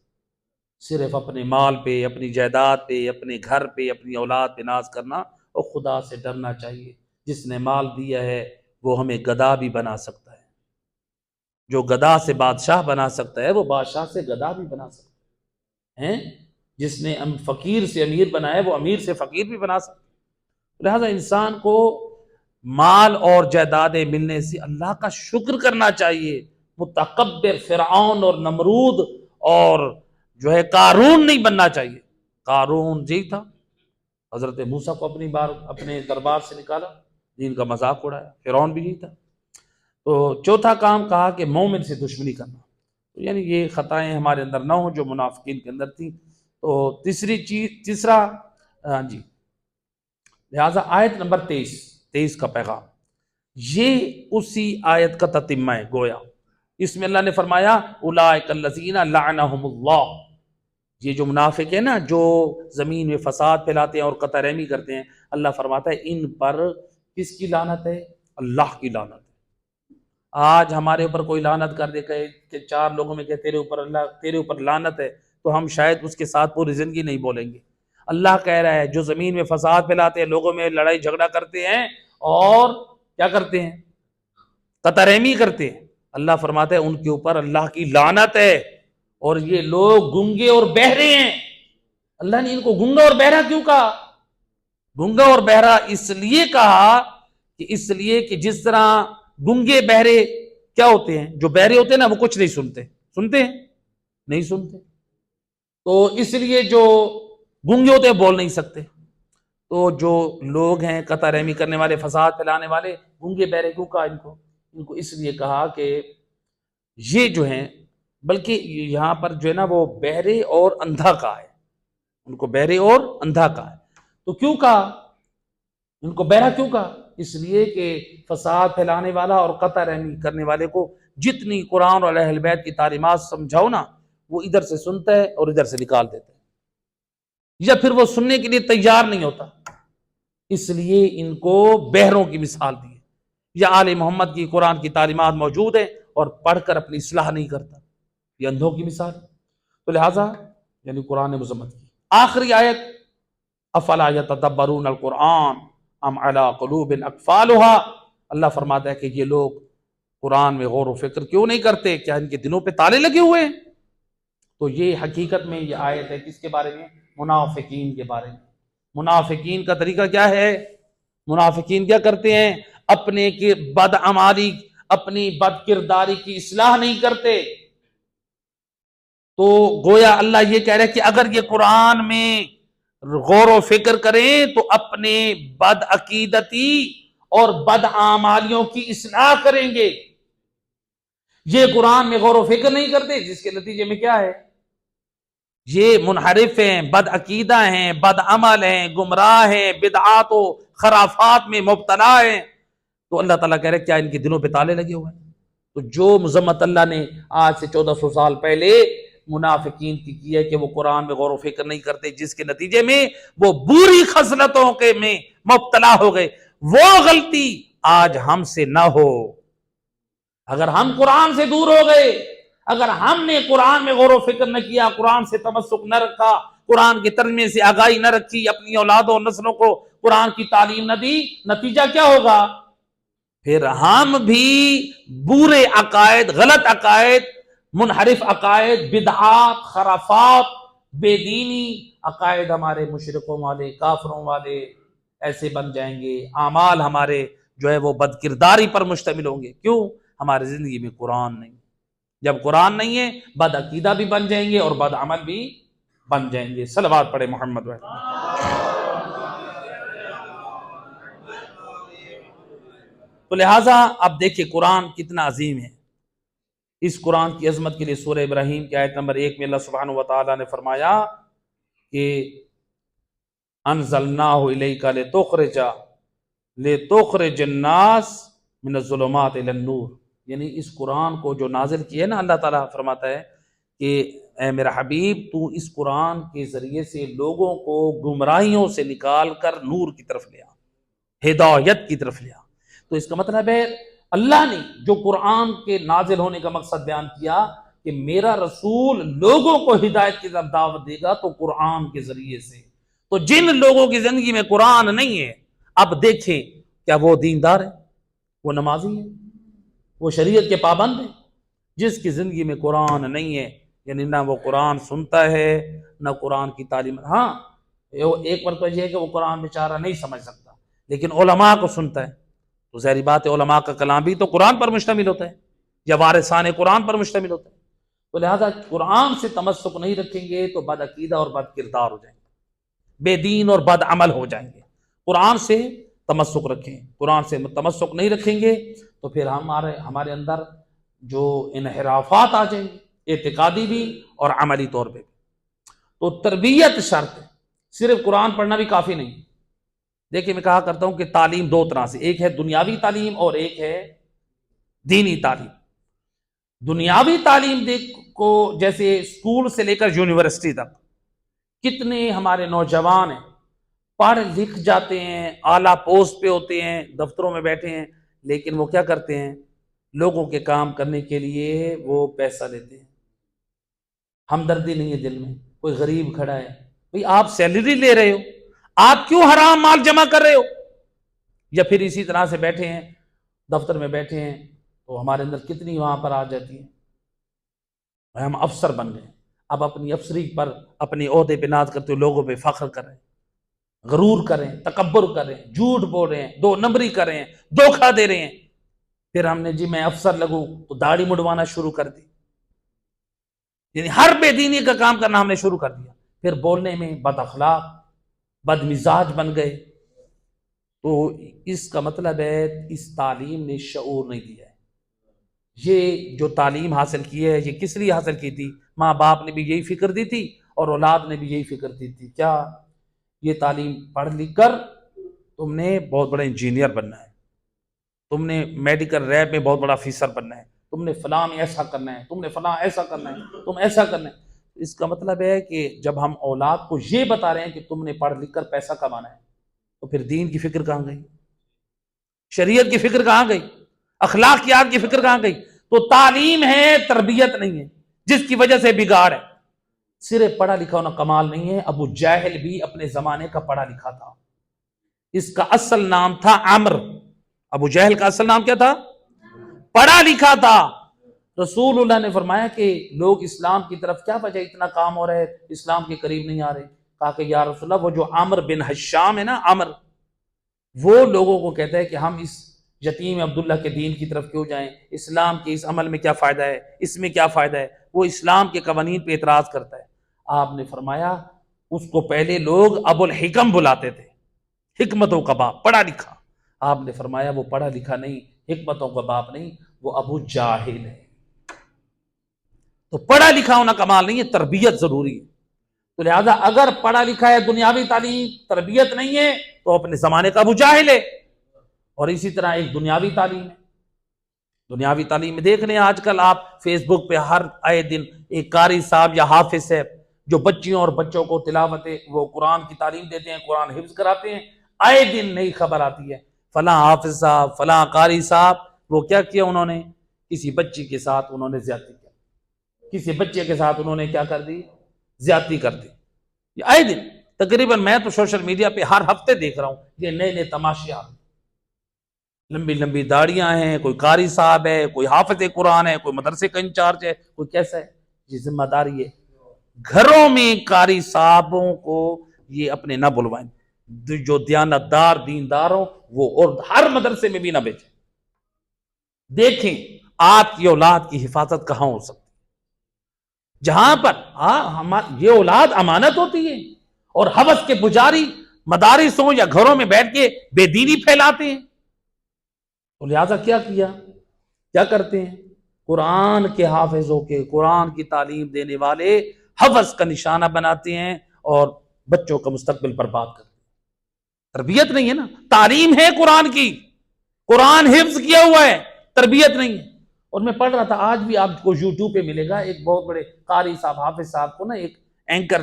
صرف اپنے مال پہ، اپنی جائیداد پہ، اپنے گھر پہ، اپنی اولاد پہ ناز کرنا، اور خدا سے ڈرنا چاہیے۔ جس نے مال دیا ہے وہ ہمیں گدھا بھی بنا سکتا ہے، جو گدھا سے بادشاہ بنا سکتا ہے وہ بادشاہ سے گدھا بھی بنا سکتا ہے، جس نے فقیر سے امیر بنایا وہ امیر سے فقیر بھی بنا سکتا ہے۔ لہذا انسان کو مال اور جائیدادیں ملنے سے اللہ کا شکر کرنا چاہیے، متکبر فرعون اور نمرود اور جو ہے قارون نہیں بننا چاہیے۔ قارون جی تھا، حضرت موسیٰ کو اپنے دربار سے نکالا، دین کا مذاق اڑایا، فرعون بھی یہی تھا۔ تو چوتھا کام کہا کہ مومن سے دشمنی کرنا، یعنی یہ خطائیں ہمارے اندر نہ ہوں جو منافقین کے اندر تھیں۔ تو تیسرا جی، لہذا آیت نمبر 23 کا پیغام یہ اسی آیت کا تتمہ ہے گویا۔ اس میں اللہ نے فرمایا اولئک الذین لعنہم اللہ، یہ جو منافق ہیں نا، جو زمین میں فساد پھیلاتے ہیں اور قطع رحمی کرتے ہیں، اللہ فرماتا ہے ان پر کس کی لعنت ہے؟ اللہ کی لعنت ہے۔ آج ہمارے اوپر کوئی لعنت کر دے کہ 4 لوگوں میں کہ تیرے اوپر لعنت ہے، تو ہم شاید اس کے ساتھ پوری زندگی نہیں بولیں گے۔ اللہ کہہ رہا ہے جو زمین میں فساد پھیلاتے ہیں، لوگوں میں لڑائی جھگڑا کرتے ہیں اور کیا کرتے ہیں؟ قطع رحمی کرتے ہیں، اللہ فرماتا ہے ان کے اوپر اللہ کی لعنت ہے، اور یہ لوگ گنگے اور بہرے ہیں۔ اللہ نے ان کو گنگا اور بہرا کیوں کہا؟ گنگا اور بہرا اس لیے کہا کہ اس لیے کہ جس طرح گنگے بہرے کیا ہوتے ہیں، جو بہرے ہوتے ہیں نا وہ کچھ نہیں سنتے، سنتے ہیں نہیں سنتے، تو اس لیے جو گنگے ہوتے ہیں بول نہیں سکتے، تو جو لوگ ہیں قطع رحمی کرنے والے، فساد پھیلانے والے، گنگے بہرے کیوں کہا ان کو اس لیے کہا کہ یہ جو ہیں، بلکہ یہاں پر جو ہے نا وہ بہرے اور اندھا کا ہے، ان کو بہرے اور اندھا کا ہے، تو کیوں کہا ان کو بہرا کیوں کہا؟ اس لیے کہ فساد پھیلانے والا اور قطع رحمی کرنے والے کو جتنی قرآن اور اہل بیت کی تعلیمات سمجھاؤ نا، وہ ادھر سے سنتا ہے اور ادھر سے نکال دیتا ہے، یا پھر وہ سننے کے لیے تیار نہیں ہوتا، اس لیے ان کو بہروں کی مثال دی ہے۔ یا آل محمد کی قرآن کی تعلیمات موجود ہیں اور پڑھ کر اپنی اصلاح نہیں کرتا، یہ اندھوں کی مثال ہے۔ تو لہٰذا یعنی قرآن مذمت کی آخری آیت افلا یتدبرون القرآن ام علی قلوب اقفالها، اللہ فرماتا ہے کہ یہ لوگ قرآن میں غور و فکر کیوں نہیں کرتے، کیا ان کے دلوں پہ تالے لگے ہوئے ہیں؟ تو یہ حقیقت میں یہ آیت ہے کس کے بارے میں؟ منافقین کے بارے میں۔ منافقین کا طریقہ کیا ہے؟ منافقین کیا کرتے ہیں؟ اپنے کی بد عمالی، اپنی بد کرداری کی اصلاح نہیں کرتے، تو گویا اللہ یہ کہہ رہا ہے کہ اگر یہ قرآن میں غور و فکر کریں تو اپنے بد عقیدتی اور بد اعمالیوں کی اصلاح کریں گے۔ یہ قرآن میں غور و فکر نہیں کرتے، جس کے نتیجے میں کیا ہے؟ یہ منحرف ہیں، بد عقیدہ ہیں، بد عمل ہیں، گمراہ ہیں، بدعات و خرافات میں مبتلا ہیں، تو اللہ تعالیٰ کہہ رہے کیا ان کے دلوں پہ تالے لگے ہوئے ہیں؟ تو جو مذمت اللہ نے آج سے 1400 سال پہلے منافقین کی ہے کہ وہ قرآن میں غور و فکر نہیں کرتے، جس کے نتیجے میں وہ بری خصلتوں کے میں مبتلا ہو گئے، وہ غلطی آج ہم سے نہ ہو۔ اگر ہم قرآن سے دور ہو گئے، اگر ہم نے قرآن میں غور و فکر نہ کیا، قرآن سے تمسک نہ رکھا، قرآن کے ترجمے سے آگاہی نہ رکھی، اپنی اولاد و نسلوں کو قرآن کی تعلیم نہ دی، نتیجہ کیا ہوگا؟ پھر ہم بھی برے عقائد، غلط عقائد، منحرف عقائد، بدعات، خرافات، بے دینی عقائد ہمارے مشرکوں والے، کافروں والے ایسے بن جائیں گے، اعمال ہمارے جو ہے وہ بد کرداری پر مشتمل ہوں گے۔ کیوں؟ ہماری زندگی میں قرآن نہیں، جب قرآن نہیں ہے بد عقیدہ بھی بن جائیں گے اور بد عمل بھی بن جائیں گے۔ صلوات پڑھے محمد وحید۔ تو لہٰذا اب دیکھیں قرآن کتنا عظیم ہے۔ اس قرآن کی عظمت کے لیے سورہ ابراہیم کی آیت نمبر 1 میں اللہ سبحانہ وتعالی نے فرمایا کہ انزلناہ الیک لتخرج الناس من الظلمات الی النور، یعنی اس قرآن کو جو نازل کیا ہے نا، اللہ تعالیٰ فرماتا ہے کہ اے میرا حبیب تو اس قرآن کے ذریعے سے لوگوں کو گمراہیوں سے نکال کر نور کی طرف لے آ، ہدایت کی طرف لے آ۔ تو اس کا مطلب ہے اللہ نے جو قرآن کے نازل ہونے کا مقصد بیان کیا کہ میرا رسول لوگوں کو ہدایت کی طرف دعوت دے گا تو قرآن کے ذریعے سے۔ تو جن لوگوں کی زندگی میں قرآن نہیں ہے، اب دیکھیں کیا وہ دیندار ہے، وہ نمازی ہے، وہ شریعت کے پابند ہیں؟ جس کی زندگی میں قرآن نہیں ہے، یعنی نہ وہ قرآن سنتا ہے نہ قرآن کی تعلیم، ہاں ایک مرتبہ یہ ہے کہ وہ قرآن بیچارہ نہیں سمجھ سکتا لیکن علماء کو سنتا ہے، تو ظاہری بات ہے علماء کا کلام بھی تو قرآن پر مشتمل ہوتا ہے یا وارثان قرآن پر مشتمل ہوتا ہے۔ تو لہذا قرآن سے تمسک نہیں رکھیں گے تو بد عقیدہ اور بد کردار ہو جائیں گے، بے دین اور بد عمل ہو جائیں گے۔ قرآن سے تمسک رکھیں، قرآن سے تمسک نہیں رکھیں گے تو پھر ہمارے اندر جو انحرافات آ جائیں گے، اعتقادی بھی اور عملی طور پہ بھی۔ تو تربیت شرط ہے، صرف قرآن پڑھنا بھی کافی نہیں۔ دیکھیں میں کہا کرتا ہوں کہ تعلیم دو طرح سے، ایک ہے دنیاوی تعلیم اور ایک ہے دینی تعلیم۔ دنیاوی تعلیم کو جیسے اسکول سے لے کر یونیورسٹی تک کتنے ہمارے نوجوان ہیں، پڑھ لکھ جاتے ہیں، اعلیٰ پوسٹ پہ ہوتے ہیں، دفتروں میں بیٹھے ہیں، لیکن وہ کیا کرتے ہیں؟ لوگوں کے کام کرنے کے لیے وہ پیسہ لیتے ہیں، ہمدردی نہیں ہے دل میں۔ کوئی غریب کھڑا ہے، بھئی آپ سیلری لے رہے ہو، آپ کیوں حرام مال جمع کر رہے ہو؟ یا پھر اسی طرح سے بیٹھے ہیں، دفتر میں بیٹھے ہیں، تو ہمارے اندر کتنی وہاں پر آ جاتی ہے، ہم افسر بن گئے، اب اپنی افسری پر، اپنے عہدے پہ ناز کرتے ہوئے لوگوں پہ فخر کریں، غرور کریں، تکبر کریں، جھوٹ بول رہے ہیں، دو نمبری کر رہے ہیں، دھوکہ دے رہے ہیں۔ پھر ہم نے جی میں افسر لگوں تو داڑھی مڈوانا شروع کر دی، یعنی ہر بے دینی کا کام کرنا ہم نے شروع کر دیا۔ پھر بولنے میں بد اخلاق، بد مزاج بن گئے۔ تو اس کا مطلب ہے اس تعلیم نے شعور نہیں دیا ہے۔ یہ جو تعلیم حاصل کی ہے یہ کس لیے حاصل کی تھی؟ ماں باپ نے بھی یہی فکر دی تھی اور اولاد نے بھی یہی فکر دی تھی، کیا یہ تعلیم پڑھ لکھ کر تم نے بہت بڑا انجینئر بننا ہے، تم نے میڈیکل ریب میں بہت بڑا افیسر بننا ہے، تم نے فلاں میں ایسا کرنا ہے، تم نے فلاں ایسا کرنا ہے، تم ایسا کرنا ہے۔ اس کا مطلب ہے کہ جب ہم اولاد کو یہ بتا رہے ہیں کہ تم نے پڑھ لکھ کر پیسہ کمانا ہے، تو پھر دین کی فکر کہاں گئی؟ شریعت کی فکر کہاں گئی؟ اخلاقیات کی فکر کہاں گئی؟ تو تعلیم ہے، تربیت نہیں ہے، جس کی وجہ سے بگاڑ ہے۔ صرف پڑھا لکھا ہونا کمال نہیں ہے۔ ابو جہل بھی اپنے زمانے کا پڑھا لکھا تھا، اس کا اصل نام تھا عمرو۔ ابو جہل کا اصل نام کیا تھا؟ پڑھا لکھا تھا۔ رسول اللہ نے فرمایا کہ لوگ اسلام کی طرف کیا وجہ اتنا کام ہو رہا ہے، اسلام کے قریب نہیں آ رہے؟ کہا کہ یا رسول اللہ وہ جو عمرو بن حشام ہے نا، عمرو، وہ لوگوں کو کہتا ہے کہ ہم اس یتیم عبداللہ کے دین کی طرف کیوں جائیں، اسلام کے اس عمل میں کیا فائدہ ہے، اس میں کیا فائدہ ہے، وہ اسلام کے قوانین پہ اعتراض کرتا ہے۔ آپ نے فرمایا اس کو پہلے لوگ ابو الحکم بلاتے تھے، حکمتوں کا باپ، پڑھا لکھا۔ آپ نے فرمایا وہ پڑھا لکھا نہیں، حکمتوں کا باپ نہیں، وہ ابو جاہل ہے۔ تو پڑھا لکھا ہونا کمال نہیں ہے، تربیت ضروری ہے۔ تو لہذا اگر پڑھا لکھا ہے، دنیاوی تعلیم، تربیت نہیں ہے، تو اپنے زمانے کا ابو جاہل ہے۔ اور اسی طرح ایک دنیاوی تعلیم ہے۔ دنیاوی تعلیم میں دیکھ رہے ہیں آج کل آپ فیس بک پہ ہر آئے دن ایک قاری صاحب یا حافظ صاحب جو بچیوں اور بچوں کو تلاوت وہ قرآن کی تعلیم دیتے ہیں، قرآن حفظ کراتے ہیں، آئے دن نئی خبر آتی ہے فلاں حافظ صاحب، فلاں قاری صاحب، وہ کیا کیا انہوں نے؟ کسی بچی کے ساتھ انہوں نے زیادتی کی، کسی بچے کے ساتھ انہوں نے کیا کر دی؟ زیادتی کر دی۔ یہ آئے دن تقریباً میں تو سوشل میڈیا پہ ہر ہفتے دیکھ رہا ہوں یہ نئے نئے تماشے آ رہے ہیں۔ لمبی لمبی داڑیاں ہیں، کوئی قاری صاحب ہے، کوئی حافظ قرآن ہے، کوئی مدرسے کا انچارج ہے، کوئی کیسا ہے۔ یہ ذمہ داری ہے گھروں میں قاری صاحبوں کو یہ اپنے نہ بلوائیں، جو دیانتدار دیندار ہوں وہ، اور ہر مدرسے میں بھی نہ بیچیں۔ دیکھیں آپ کی اولاد کی حفاظت کہاں ہو سکتی ہے؟ جہاں پر یہ اولاد امانت ہوتی ہے، اور ہوس کے پجاری مدارس ہوں یا گھروں میں بیٹھ کے بے دینی پھیلاتے ہیں۔ تو لہٰذا کیا کرتے ہیں؟ قرآن کے حافظوں کے، قرآن کی تعلیم دینے والے حفظ کا نشانہ بناتے ہیں اور بچوں کا مستقبل برباد کرتے ہیں۔ تربیت نہیں ہے نا، تعلیم ہے قرآن کی، قرآن حفظ کیا ہوا ہے، تربیت نہیں ہے۔ اور میں پڑھ رہا تھا، آج بھی آپ کو یوٹیوب پہ ملے گا، ایک بہت بڑے قاری صاحب، حافظ صاحب کو نا ایک اینکر،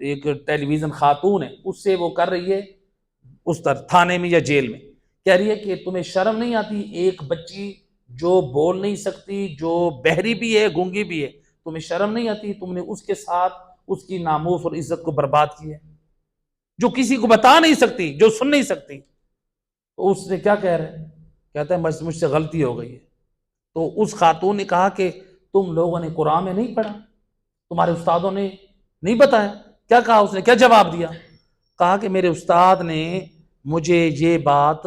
ایک ٹیلی ویژن خاتون ہے، اس سے وہ کر رہی ہے اس طرح تھانے میں یا جیل میں، کہہ رہی ہے کہ تمہیں شرم نہیں آتی ایک بچی جو بول نہیں سکتی، جو بہری بھی ہے، گونگی بھی ہے، تمہیں شرم نہیں آتی؟ تم نے اس کے ساتھ اس کی ناموس اور عزت کو برباد کی ہے، جو کسی کو بتا نہیں سکتی، جو سن نہیں سکتی۔ تو اس نے کیا کہہ رہا ہے؟ کہتا ہے مجھ سے غلطی ہو گئی ہے۔ تو اس خاتون نے کہا کہ تم لوگوں نے قرآن میں نہیں پڑھا، تمہارے استادوں نے نہیں بتایا؟ کیا کہا اس نے؟ کیا جواب دیا؟ کہا کہ میرے استاد نے مجھے یہ بات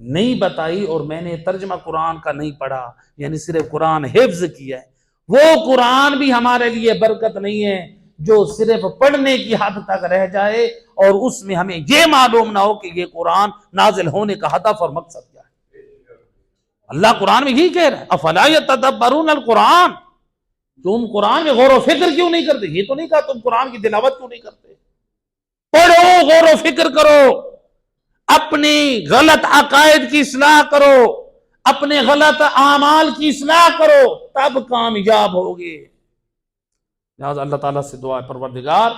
نہیں بتائی اور میں نے ترجمہ قرآن کا نہیں پڑھا، یعنی صرف قرآن حفظ کیا ہے۔ وہ قرآن بھی ہمارے لیے برکت نہیں ہے جو صرف پڑھنے کی حد تک رہ جائے اور اس میں ہمیں یہ معلوم نہ ہو کہ یہ قرآن نازل ہونے کا ہدف اور مقصد کیا ہے۔ اللہ قرآن میں یہی کہہ رہا ہے افلا یتدبرون القرآن، تم قرآن میں غور و فکر کیوں نہیں کرتے؟ یہ تو نہیں کہا تم قرآن کی تلاوت کیوں نہیں کرتے؟ پڑھو، غور و فکر کرو، اپنی غلط عقائد کی اصلاح کرو، اپنے غلط اعمال کی اصلاح کرو، تب کامیاب ہوگے۔ لہذا اللہ تعالیٰ سے دعا ہے پروردگار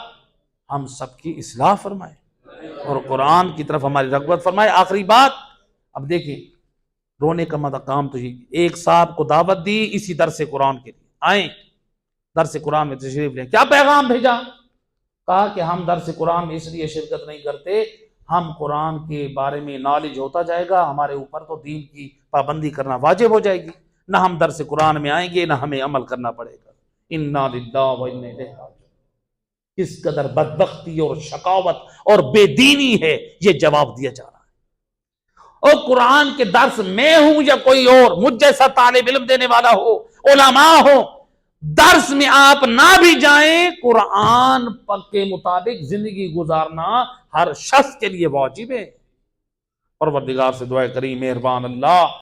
ہم سب کی اصلاح فرمائے اور قرآن کی طرف ہماری رغبت فرمائے۔ آخری بات، اب دیکھیں رونے کا مقام تو یہ، ایک صاحب کو دعوت دی اسی درس قرآن کے لیے، آئیں درس قرآن میں تشریف لیں، کیا پیغام بھیجا؟ کہا کہ ہم درس قرآن میں اس لیے شرکت نہیں کرتے، ہم قرآن کے بارے میں نالج ہوتا جائے گا، ہمارے اوپر تو دین کی پابندی کرنا واجب ہو جائے گی، نہ ہم درس قرآن میں آئیں گے نہ ہمیں عمل کرنا پڑے گا۔ انا للہ و انا الیہ راجعون۔ کس قدر بدبختی اور شقاوت اور بے دینی ہے، یہ جواب دیا جا رہا ہے۔ اور قرآن کے درس میں ہوں یا کوئی اور، مجھ جیسا طالب علم دینے والا ہو، علماء ہو، درس میں آپ نہ بھی جائیں، قرآن کے مطابق زندگی گزارنا ہر شخص کے لیے واجب ہے۔ پروردگار سے دعا کریں، مہربان اللہ